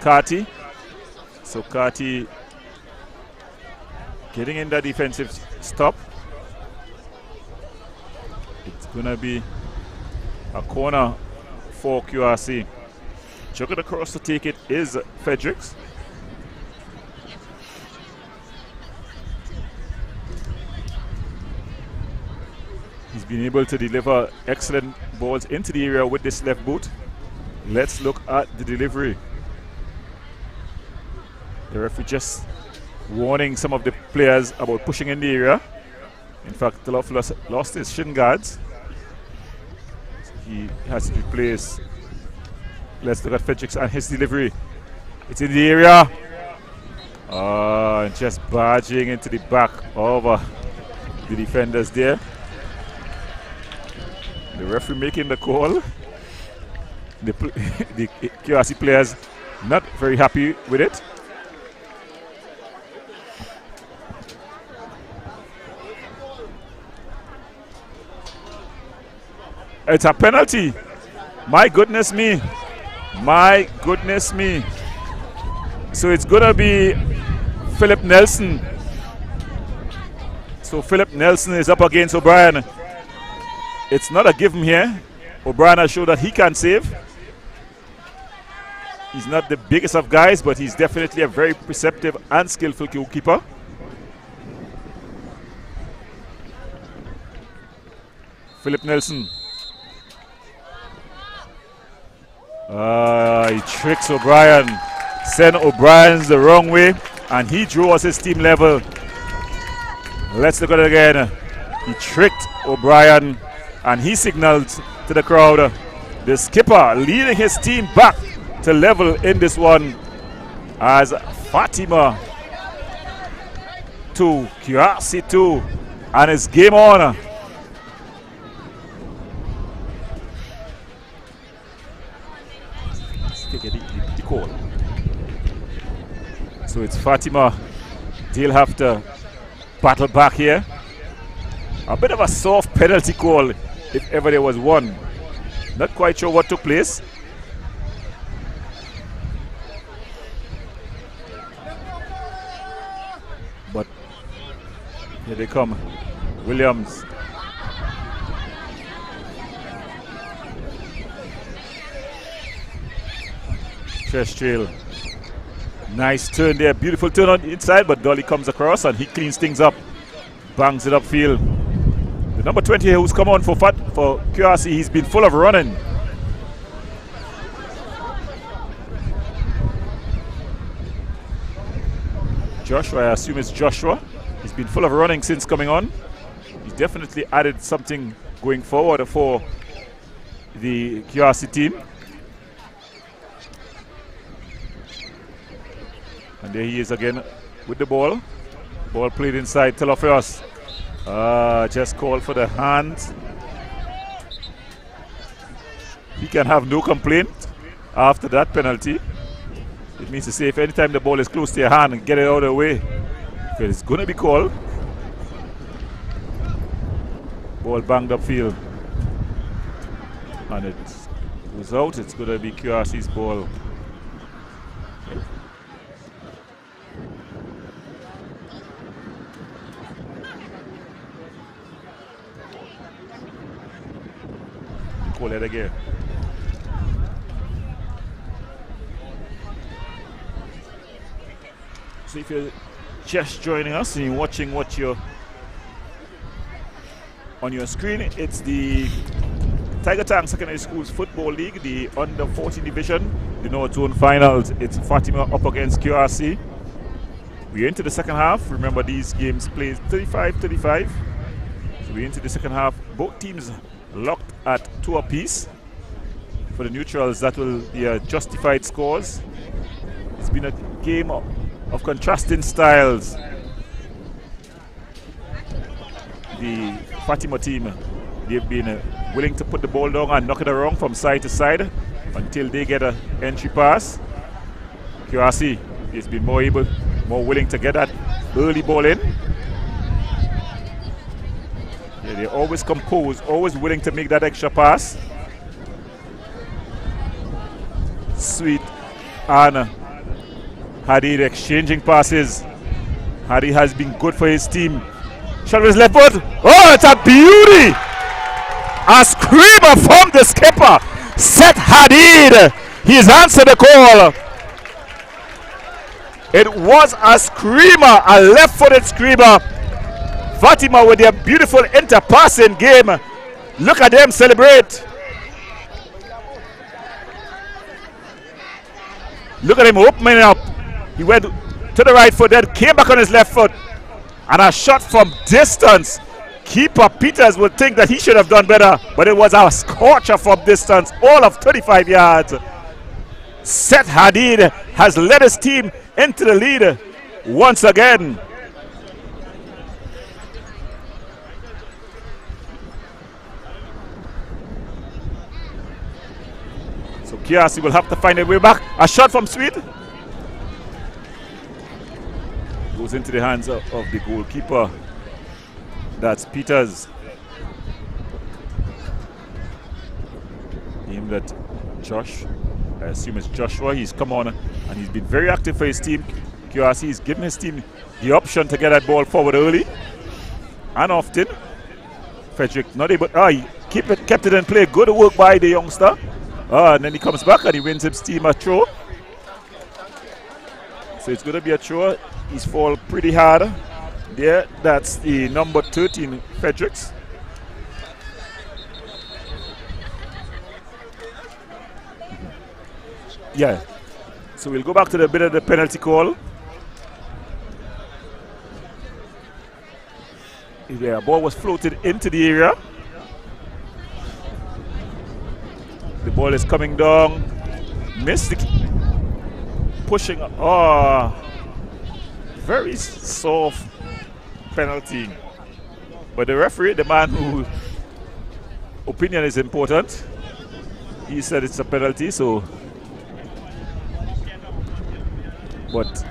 A: Kati. So Kati getting in the defensive stop. It's gonna be a corner for QRC. Chugging across to take it is Fredericks. He's been able to deliver excellent balls into the area with this left boot. Let's look at the delivery. The referee just warning some of the players about pushing in the area. In fact, Theophilus lost his shin guards. So he has to replace. Let's look at Fredericks and his delivery. It's in the area. Just barging into the back of the defenders there. The referee making the call. The QRC players not very happy with it. It's a penalty. My goodness me. My goodness me. So it's going to be Philip Nelson. So Philip Nelson is up against O'Brien. It's not a given here. O'Brien has showed that he can save. He's not the biggest of guys, but he's definitely a very perceptive and skillful goalkeeper. Philip Nelson. He tricks O'Brien. Send O'Brien the wrong way, and he draws his team level. Let's look at it again. He tricked O'Brien, and he signaled to the crowd. The skipper leading his team back to level in this one as Fatima 2, QRC 2, and it's game on. Let's take the call. So it's Fatima they'll have to battle back here. A bit of a soft penalty call if ever there was one. Not quite sure what took place. But here they come. Williams. Fresh trail. Nice turn there. Beautiful turn on the inside, but Dolly comes across and he cleans things up. Bangs it upfield. The number 20 here who's come on for QRC, he's been full of running. Joshua, I assume it's Joshua. He's been full of running since coming on. He's definitely added something going forward for the QRC team. And there he is again with the ball. Ball played inside Telofeos. Just called for the hands. He can have no complaint after that penalty. It means to say if anytime the ball is close to your hand, get it out of the way. If it's going to be called. Ball banged upfield. And it goes out. It's going to be QRC's ball. Call it again. So if you're just joining us and you're watching what you're on your screen, it's the Tiger Tank Secondary Schools Football League, the under 14 division, the North Zone Finals. It's Fatima up against QRC. We're into the second half. Remember, these games played 35-35. So we're into the second half. Both teams locked at 2 apiece. For the neutrals, that will be a justified scores. It's been a game of contrasting styles. The Fatima team, they've been willing to put the ball down and knock it around from side to side until they get an entry pass. QRC has been more willing to get that early ball in. Yeah, they're always composed, always willing to make that extra pass. Sweet and Hadi exchanging passes. Hadi has been good for his team. Shot with his left foot. Oh, it's a beauty! A screamer from the skipper. Set Hadid. He's answered the call. It was a screamer, a left-footed screamer. Fatima with their beautiful inter-passing game. Look at them celebrate. Look at him opening up. He went to the right foot, then came back on his left foot. And a shot from distance. Keeper Peters would think that he should have done better, but it was a scorcher from distance, all of 35 yards. Seth Hadid has led his team into the lead once again. So QRC will have to find a way back. A shot from Sweet. Goes into the hands of the goalkeeper. That's Peters. Aimed at Josh. I assume it's Joshua. He's come on and he's been very active for his team. QRC is giving his team the option to get that ball forward early and often. Frederick not able. He kept it in play. Good work by the youngster. And then he comes back and he wins his team a throw. So it's going to be a throw. He's fall pretty hard. There, that's the number 13, Fredericks. Yeah. So we'll go back to the bit of the penalty call. Yeah, ball was floated into the area. The ball is coming down. Missed it. Pushing. Very soft penalty. But the referee, the man whose opinion is important, he said it's a penalty, so. But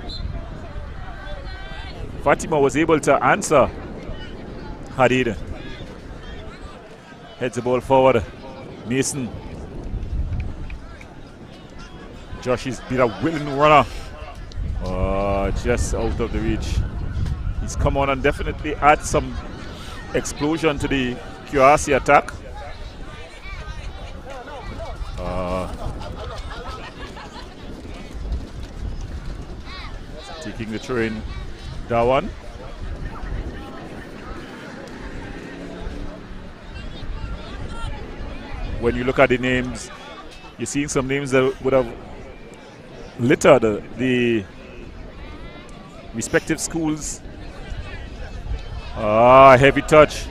A: Fatima was able to answer Hadid. Heads the ball forward. Mason. Josh has been a willing runner. Just out of the reach. He's come on and definitely add some explosion to the QRC attack. Taking the train, Dawan. When you look at the names, you're seeing some names that would have littered the respective schools. Heavy touch.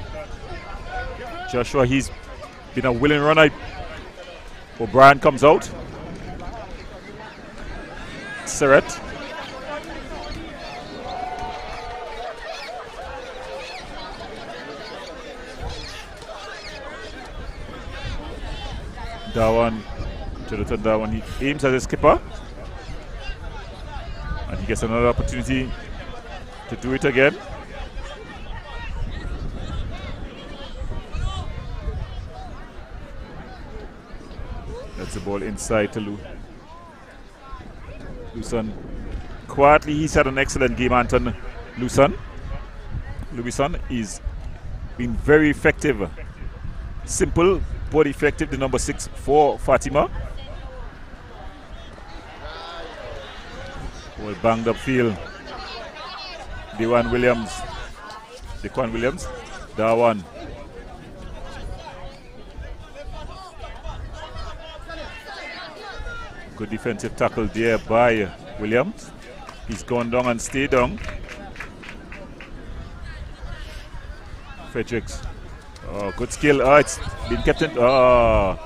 A: Joshua, he's been a willing runner. O'Brien comes out. Seret. Dawan, Jonathan Dawan, he aims at his skipper. And he gets another opportunity to do it again. That's the ball inside to Luson. Quietly, he's had an excellent game, Anton Luson. He's been very effective. Simple, but effective, the number 6 for Fatima. Well, banged up field. Dewan Williams. Dequan Williams. Dawan. Good defensive tackle there by Williams. He's gone down and stayed down. Fredericks. Good skill. It's been kept in. The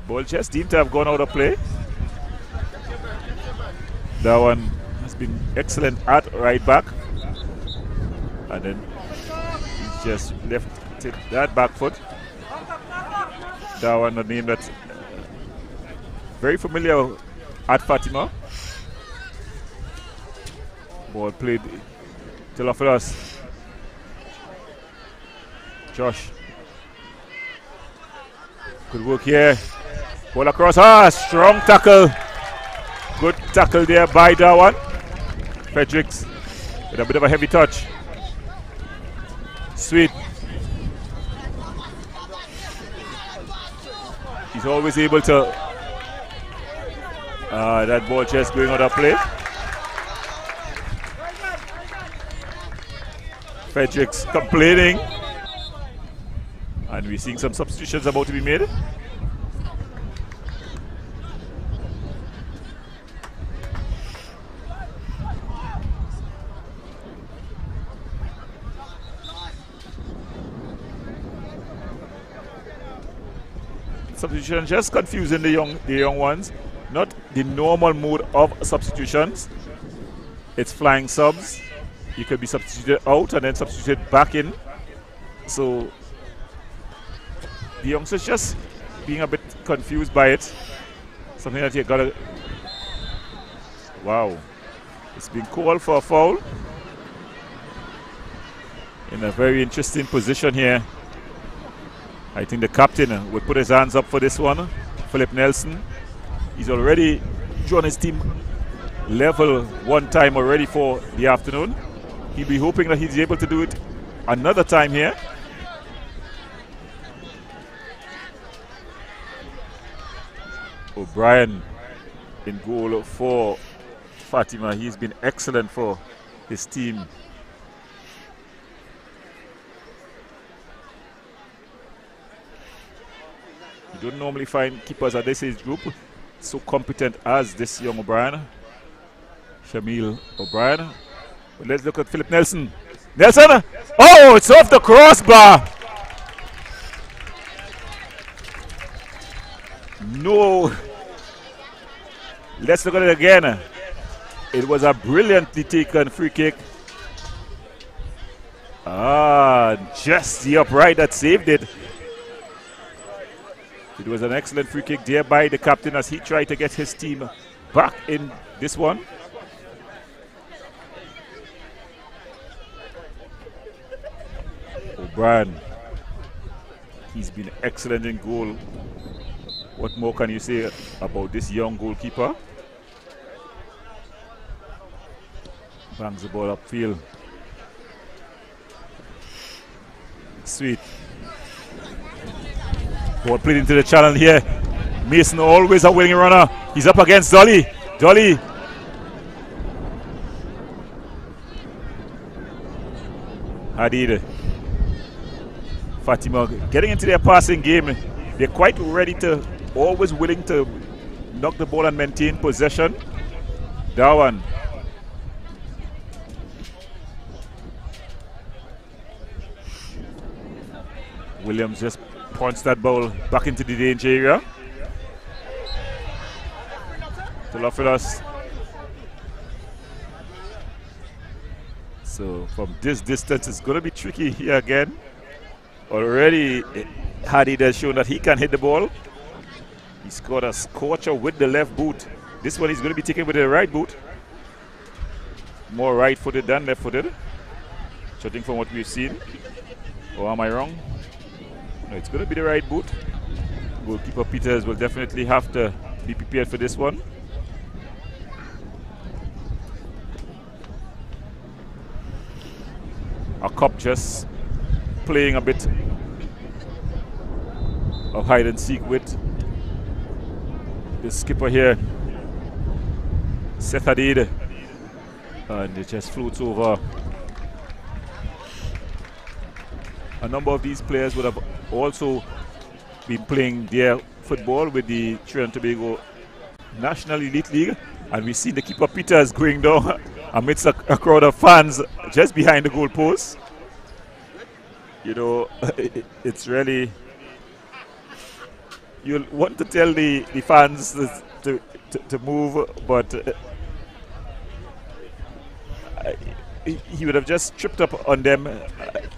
A: ball just seemed to have gone out of play. That one has been excellent at right back. And then he's just left it, that back foot. That one, a name that's very familiar at Fatima. Ball played to Lofelos. Josh. Good work here. Ball across. Strong tackle. Good tackle there by Dawan. Fredericks with a bit of a heavy touch. Sweet. He's always able to. That ball just going out of play. Fredericks complaining. And we're seeing some substitutions about to be made. Substitution just confusing the young ones. Not the normal mode of substitutions. It's flying subs. You could be substituted out and then substituted back in. So the youngsters just being a bit confused by it. Something that you gotta. Wow. It's been called for a foul. In a very interesting position here. I think the captain will put his hands up for this one. Philip Nelson. He's already drawn his team level one time already for the afternoon. He'll be hoping that he's able to do it another time here. O'Brien in goal for Fatima. He's been excellent for his team. You don't normally find keepers at this age group so competent as this young O'Brien. Shamil O'Brien. But let's look at Philip Nelson. Nelson! Oh, it's off the crossbar! No. Let's look at it again. It was a brilliantly taken free kick. Just the upright that saved it. It was an excellent free kick there by the captain as he tried to get his team back in this one. Brian, he's been excellent in goal. What more can you say about this young goalkeeper? Bangs the ball upfield. Sweet. Ball played into the channel here. Mason always a winning runner. He's up against Dolly. Dolly. Hadid. Fatima getting into their passing game. They're quite ready to, always willing to knock the ball and maintain possession. Darwan. Williams just points that ball back into the danger area. Telophilus. So from this distance, it's going to be tricky here again. Already, Hadid has shown that he can hit the ball. He scored a scorcher with the left boot. This one he's going to be taken with the right boot. More right-footed than left-footed, judging from what we've seen. Or am I wrong? No, it's going to be the right boot. Goalkeeper Peters will definitely have to be prepared for this one. A cup just playing a bit of hide and seek with the skipper here, Seth Hadid, and it just floats over. A number of these players would have also been playing their football with the Trinidad and Tobago National Elite League, and we've seen the keeper Peters going down amidst a crowd of fans just behind the goal post. You know, it's really, you'll want to tell the fans to move, but he would have just tripped up on them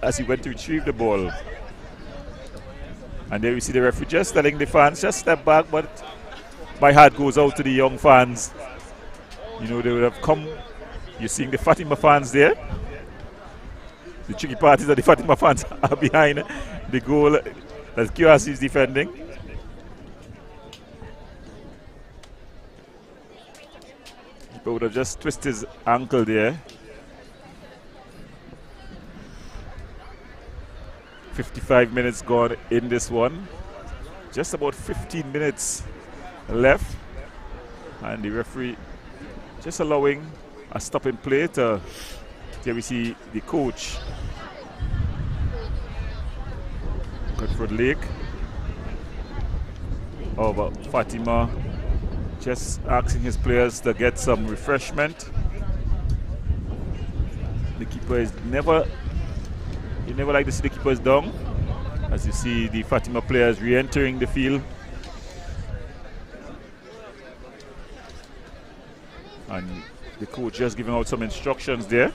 A: as he went to retrieve the ball. And there we see the referee just telling the fans, just step back, but my heart goes out to the young fans. You know, they would have come. You're seeing the Fatima fans there. The tricky part is that the Fatima fans are behind the goal that QRC is defending. Keeper would have just twisted his ankle there. 55 minutes gone in this one. Just about 15 minutes left. And the referee just allowing a stop in play to, here we see the coach, Godfred Lake, of Fatima, just asking his players to get some refreshment. The keeper is never, you never like to see the keepers down. As you see the Fatima players re-entering the field. And the coach just giving out some instructions there.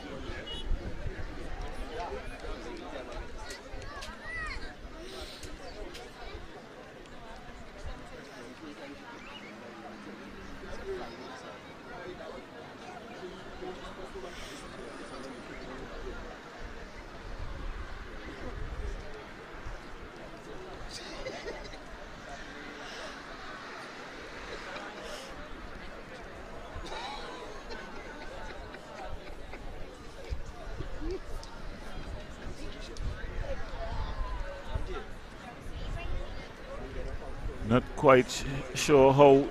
A: Not quite sure how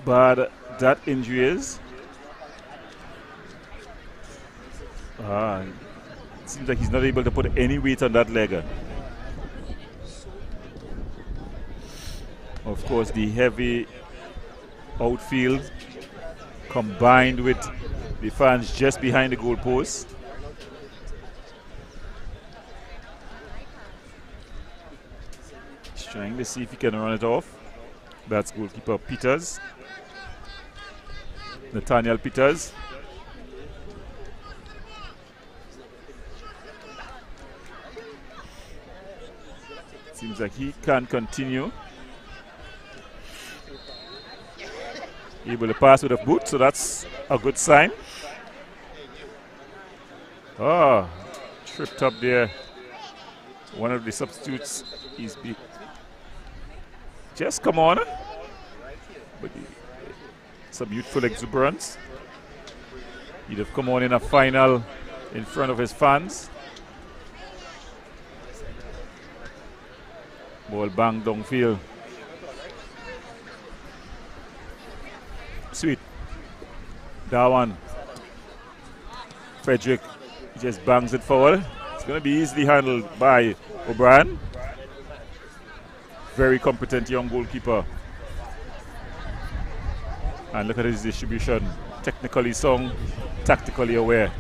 A: bad that injury is. It seems like he's not able to put any weight on that leg. Of course, the heavy outfield combined with the fans just behind the goal post. Trying to see if he can run it off. That's goalkeeper Peters, Nathaniel Peters. Seems like he can continue. Able to pass with a boot, so that's a good sign. tripped up there. One of the substitutes is just come on. But some youthful exuberance. He'd have come on in a final in front of his fans. Ball bang downfield. Sweet. That one. Frederick just bangs it forward. It's going to be easily handled by O'Brien. Very competent young goalkeeper. And look at his distribution. Technically sound, tactically aware.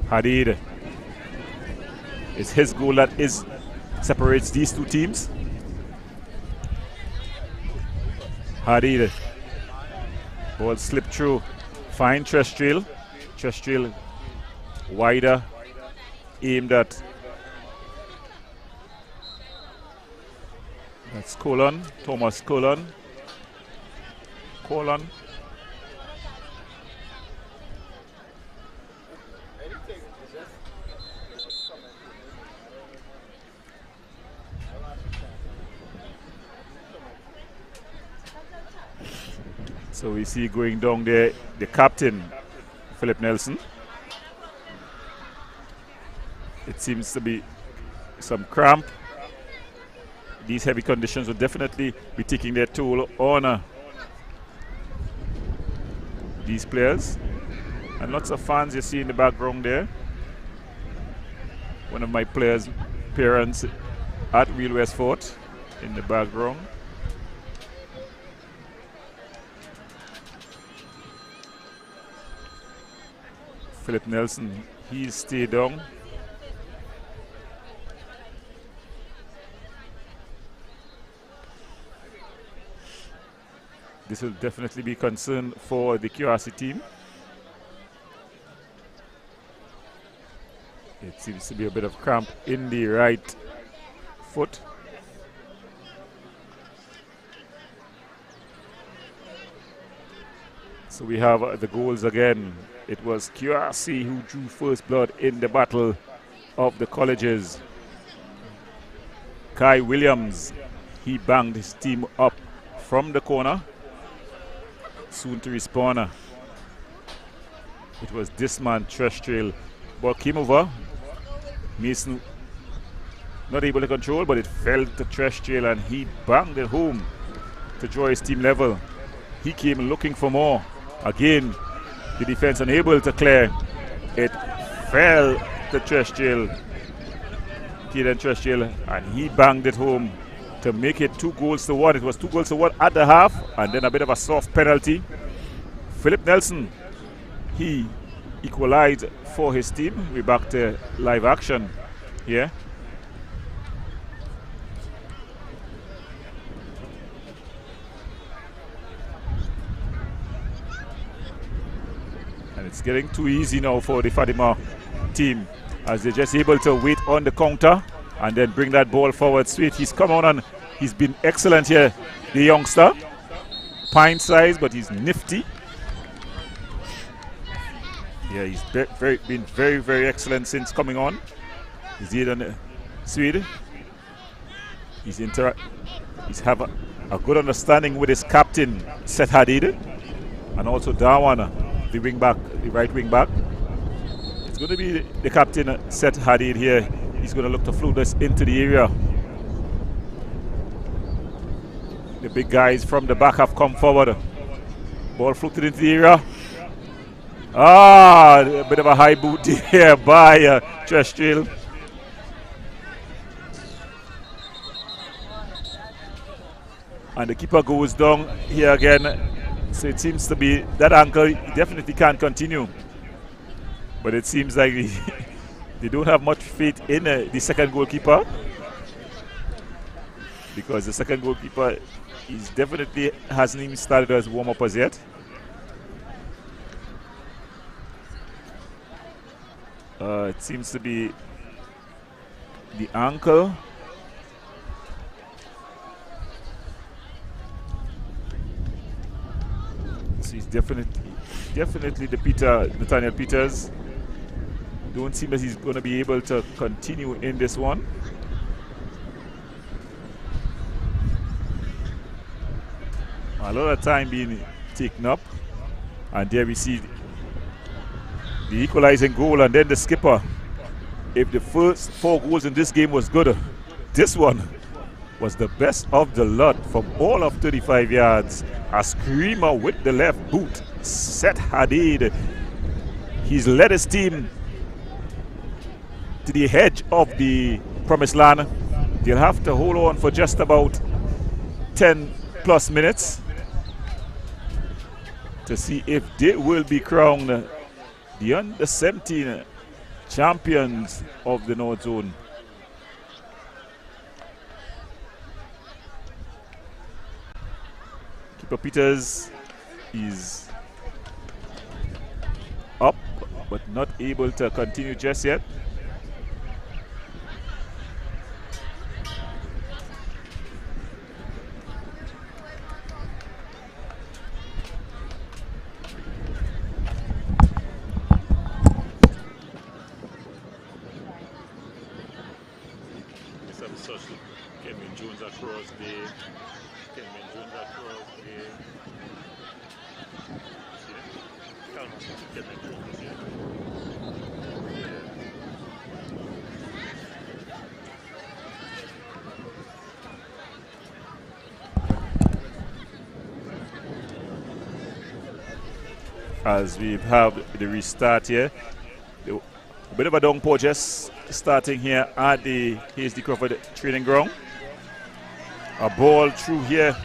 A: Hadid. It's his goal that separates these two teams. Hadid. Ball slipped through. Fine Trestrill. Trestrill wider. Aimed at. That's Colon. Thomas Colon. Colon. So we see going down there the captain, Philip Nelson. It seems to be some cramp. These heavy conditions will definitely be taking their toll on these players. And lots of fans you see in the background there. One of my players' parents at Real Westfort in the background. Philip Nelson, he's stayed down. This will definitely be concern for the QRC team. It seems to be a bit of cramp in the right foot. So we have the goals again. It was QRC who drew first blood in the battle of the colleges. Kai Williams, he banged his team up from the corner. Soon to respawn. It was this man, Trestrill. Ball came over. Mason not able to control, but it fell to Trestrill and he banged it home to draw his team level. He came looking for more. Again, the defense unable to clear. It fell to Trestrill. Keelan Trestrill, and he banged it home to make it 2-1. It was 2-1 at the half, and then a bit of a soft penalty. Philip Nelson, he equalized for his team. We're back to live action here. And it's getting too easy now for the Fatima team as they're just able to wait on the counter and then bring that ball forward. Sweet, he's come on and he's been excellent here, the youngster. Pint size, but he's nifty. Yeah, he's been very, very excellent since coming on. He's here on Swede. He's have a good understanding with his captain, Seth Hadid, and also Darwan, the wing back, the right wing back. It's going to be the captain, Seth Hadid here. He's going to look to float this into the area. The big guys from the back have come forward. Ball floated into the area. A bit of a high boot here by Trestrill. And the keeper goes down here again. So it seems to be that ankle definitely can't continue. But it seems like they don't have much faith in the second goalkeeper, because the second goalkeeper definitely hasn't even started as warm-up as yet. It seems to be the ankle. So he's definitely the Nathaniel Peters. Don't seem that he's going to be able to continue in this one. A lot of time being taken up. And there we see the equalizing goal, and then the skipper. If the first 4 goals in this game was good, this one was the best of the lot from all of 35 yards. A screamer with the left boot. Set Hadid. He's led his team to the edge of the promised land. They'll have to hold on for just about 10 plus minutes to see if they will be crowned the under-17 champions of the North Zone. Keeper Peters is up but not able to continue just yet. As we have the restart here, a bit of a downpour just starting here at the Hasty Crawford training ground. A ball through here.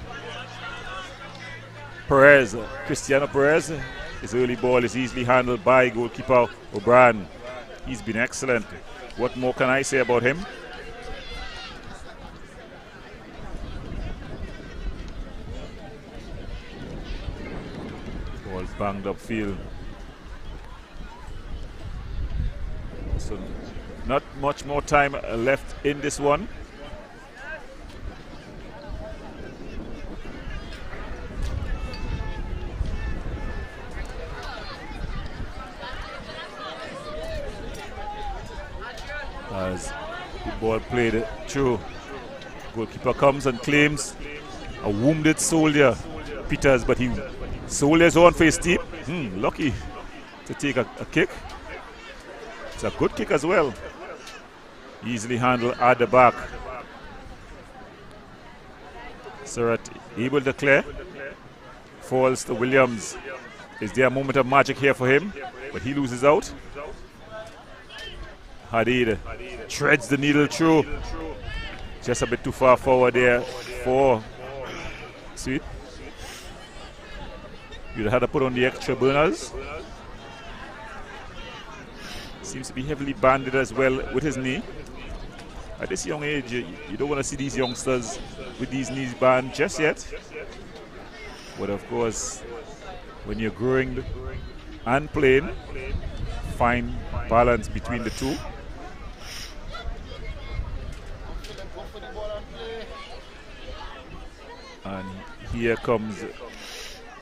A: Perez, Cristiano Perez. His early ball is easily handled by goalkeeper O'Brien. He's been excellent. What more can I say about him? Ball banged up field. So not much more time left in this one. As the ball played through, goalkeeper comes and claims a wounded soldier, Peters, but he soldiers on for his team. Lucky to take a kick. It's a good kick as well. Easily handled at the back. Surratt able to clear. Falls to Williams. Is there a moment of magic here for him? But he loses out. Hadid treads the needle through. Just a bit too far forward there for Sweet. You'd have to put on the extra burners. Seems to be heavily banded as well with his knee. At this young age, you don't want to see these youngsters with these knees band just yet. But of course, when you're growing and playing, find balance between the two. And here comes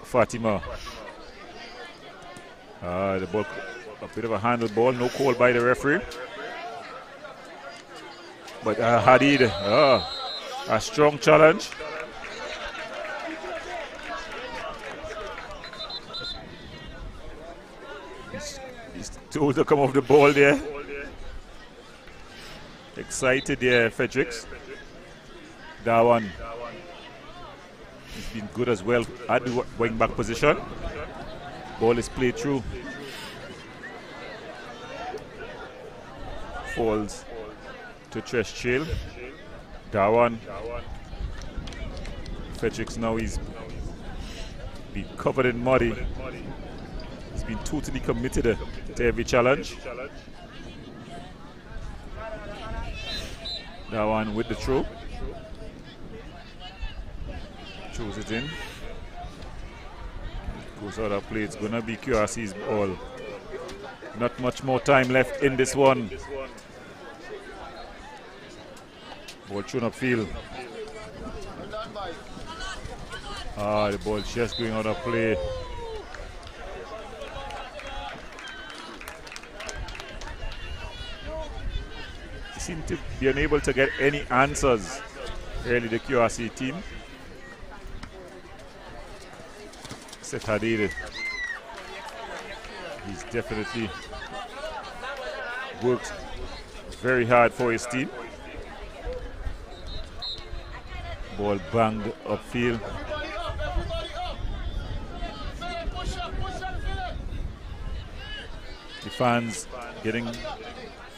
A: Fatima. The ball, a bit of a handle ball, no call by the referee. But Hadid, a strong challenge. He's told to come off the ball there. Excited there, Fredericks. That one. He's been good as well at the wing back position. Ball is played through. Falls to Tresh Chill. Dawan. Fredericks now he's been covered in muddy. He's been totally committed to every challenge. Dawan with the throw. Throws it in. Goes out of play. It's going to be QRC's ball. Not much more time left in this one. Ball thrown upfield. The ball just going out of play. seem to be unable to get any answers, really, the QRC team. Seth Hadid, he's definitely worked very hard for his team. Ball banged upfield. The fans getting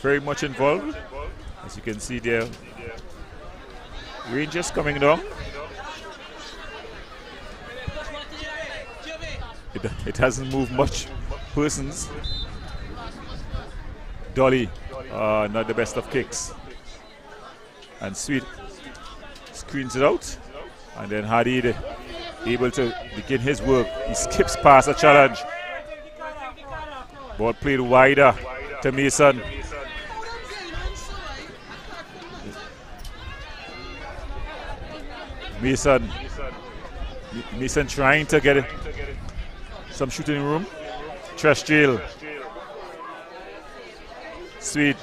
A: very much involved. As you can see there, Rangers coming down. It hasn't moved much. Persons. Dolly, not the best of kicks. And Sweet screens it out. And then Hadid able to begin his work. He skips past a challenge. Ball played wider to Mason. Mason trying to get some shooting room. Trash jail. Sweet.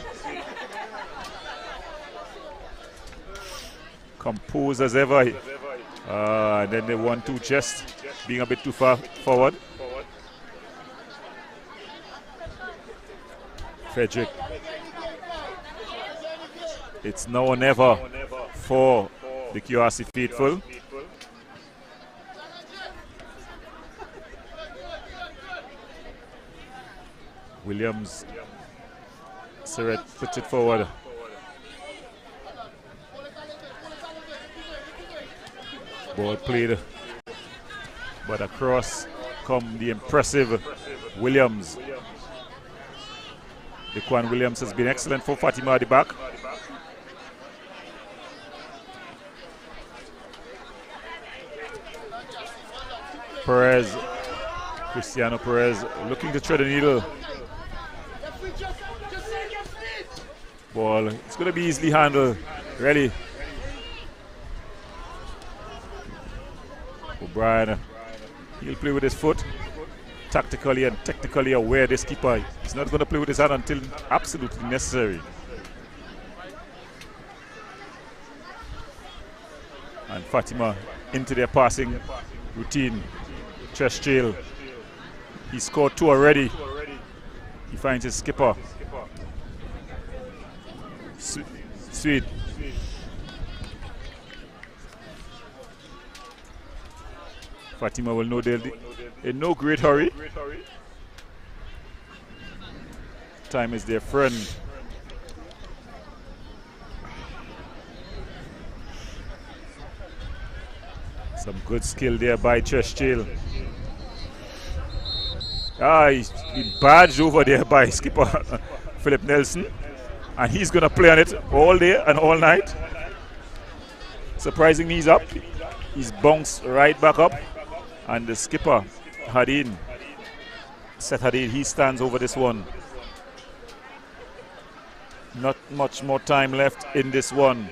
A: Composed as ever. And then the 1-2 chest being a bit too far forward. Frederick. It's now or never for the QRC faithful. Williams. Surratt puts it forward. Ball played, but across come the impressive Williams. Dequan Williams has been excellent for Fatima at the back. Perez, Cristiano Perez looking to thread the needle. Ball, it's going to be easily handled, really. O'Brien, he'll play with his foot, tactically and technically aware. This keeper, he's not going to play with his hand until absolutely necessary. And Fatima into their passing routine. Chestrel, he scored 2 already. He finds his skipper. Sweet. Fatima will know they're in no great hurry. Time is their friend. Some good skill there by Chestrel. He's been badged over there by skipper Philip Nelson. And he's going to play on it all day and all night. Surprisingly, he's up. He's bounced right back up. And the skipper, Hadid, Seth Hadid, he stands over this one. Not much more time left in this one.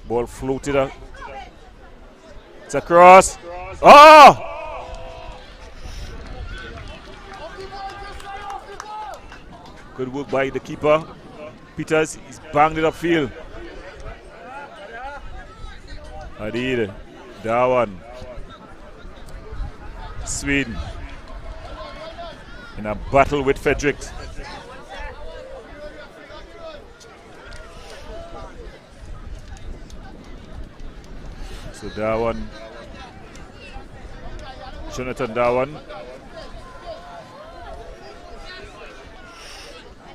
A: Ball floated out. It's a cross. Oh! Good work by the keeper. Peters, he's banged it upfield. Hadid, Dawan, Sweden in a battle with Frederick. So Dawan, Jonathan Dawan,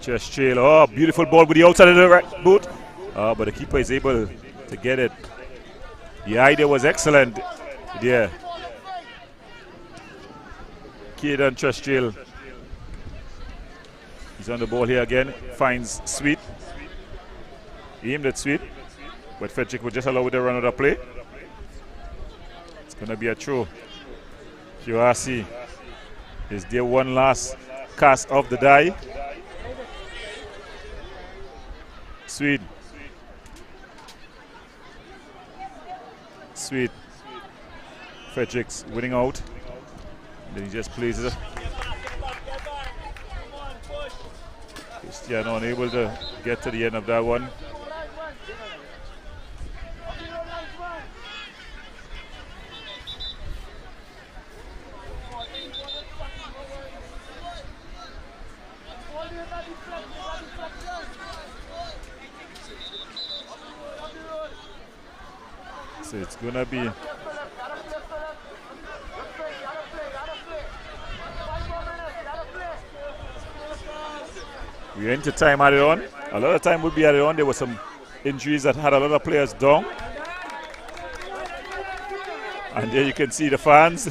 A: Chestrel, oh, beautiful ball with the outside of the right boot. But the keeper is able to get it. The idea was excellent. Yeah. Caden Chestrel. He's on the ball here again. Finds Sweet. Aimed at Sweet. But Frederick would just allow the run of the play. It's going to be a throw. QRC is there one last cast of the die. Sweet. Fredericks winning out. Then he just plays it. Cristiano unable to get to the end of that one. So it's gonna be we're into time added on. A lot of time would be added on. There were some injuries that had a lot of players down. And there you can see the fans,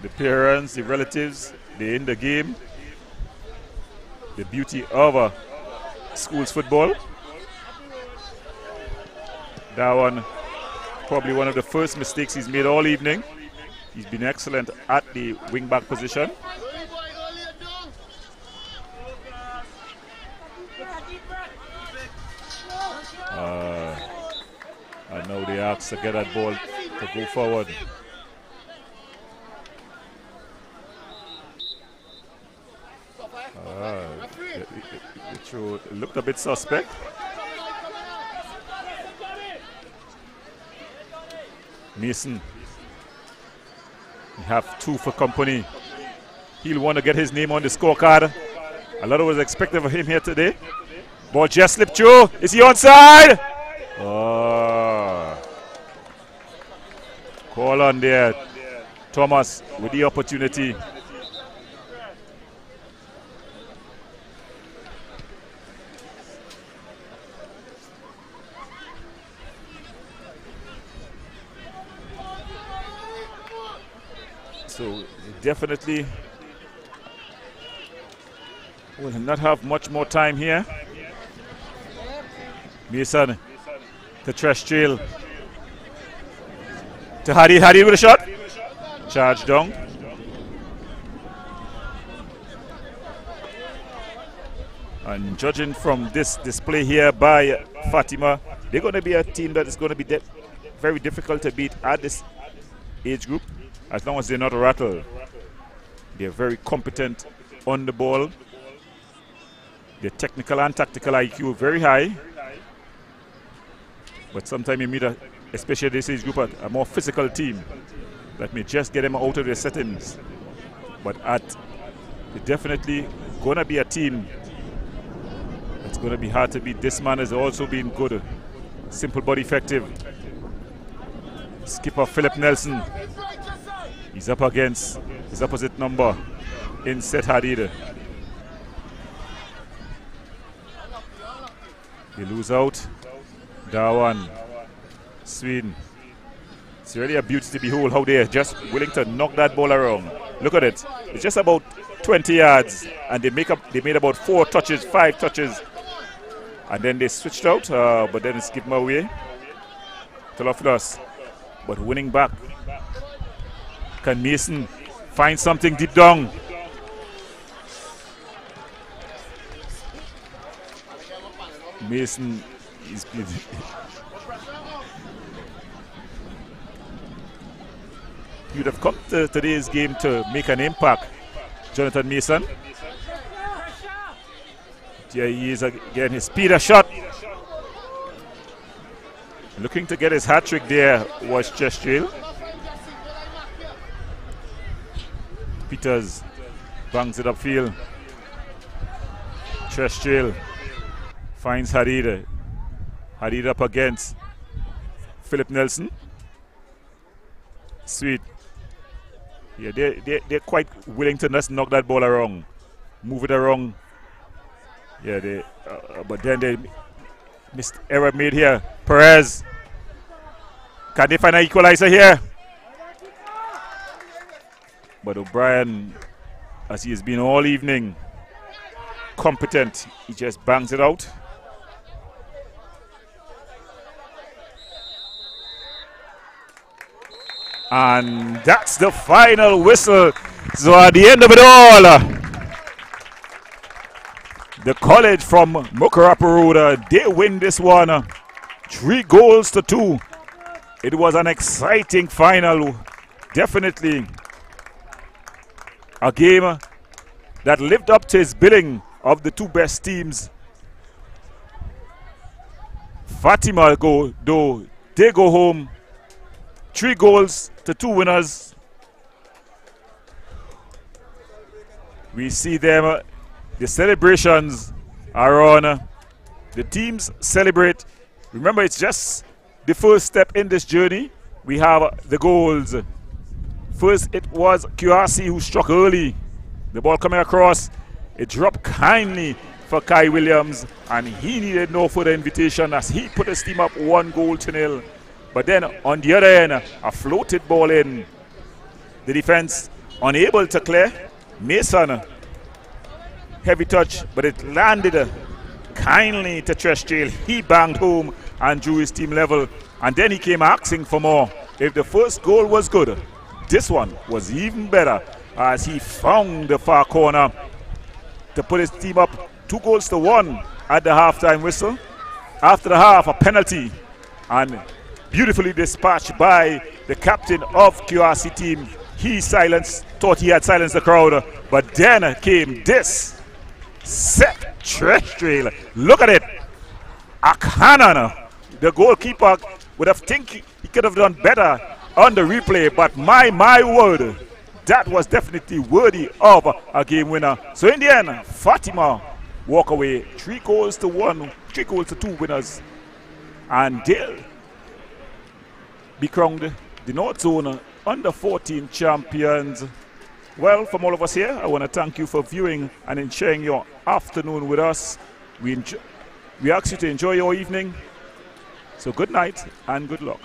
A: the parents, the relatives, they're in the game. The beauty of schools football. That one, probably one of the first mistakes he's made all evening. He's been excellent at the wing-back position. And now they ask to get that ball to go forward. The throw looked a bit suspect. Mason, you have 2 for company. He'll want to get his name on the scorecard. A lot was expected of him here today. Ball just slipped through. Is he onside? Call on there. Thomas with the opportunity. So definitely will not have much more time here. Mason to trash trail. To Hadid. Hadid with a shot. Charge down. And judging from this display here by Fatima, they're going to be a team that is going to be very difficult to beat at this age group, as long as they're not rattled. They're very competent on the ball. Their technical and tactical IQ very high. But sometimes you meet, especially this age group, a more physical team that may just get them out of their settings. But they're definitely going to be a team that's going to be hard to beat. This man has also been good. Simple but effective. Skipper Philip Nelson. He's up against his opposite number in Set Hadid. They lose out. Darwan, Sweden. It's really a beauty to behold how they're just willing to knock that ball around. Look at it. It's just about 20 yards, and they made about 4 touches, 5 touches, and then they switched out, but then it's given away to Loftus. But winning back. Can Mason find something deep down? Mason is you'd have come to today's game to make an impact. Jonathan Mason. There he is again, his speeder shot. Looking to get his hat trick there was Chestrill. Peters bangs it upfield. Chestrill finds Hadid. Hadid up against Philip Nelson. Sweet. Yeah, they're quite willing to just knock that ball around, move it around. Yeah, but then they missed error made here. Perez. Can they find an equalizer here? But O'Brien, as he has been all evening, competent. He just bangs it out. And that's the final whistle. So at the end of it all, the college from Mukaraparuda, they win this one 3-2. It was an exciting final. Definitely a game that lived up to its billing of the two best teams. Fatima they go home. 3 goals to 2 winners. We see them, the celebrations are on. The teams celebrate. Remember, it's just the first step in this journey. We have the goals. First, it was QRC who struck early. The ball coming across. It dropped kindly for Kai Williams, and he needed no further invitation as he put his team up 1-0. But then on the other end, a floated ball in. The defense unable to clear. Mason, heavy touch, but it landed kindly to Trestrail. He banged home and drew his team level, and then he came asking for more. If the first goal was good, this one was even better as he found the far corner to put his team up 2-1 at the halftime whistle. After the half, a penalty, and beautifully dispatched by the captain of QRC team. He thought he had silenced the crowd, but then came this set Trestrail. Look at it, a cannon. The goalkeeper would have think he could have done better on the replay, but my word, that was definitely worthy of a game winner. So in the end, Fatima walk away 3-2 winners, and they'll be crowned the North Zone Under-14 champions. Well, from all of us here, I want to thank you for viewing and enjoying your afternoon with us. We ask you to enjoy your evening. So good night and good luck.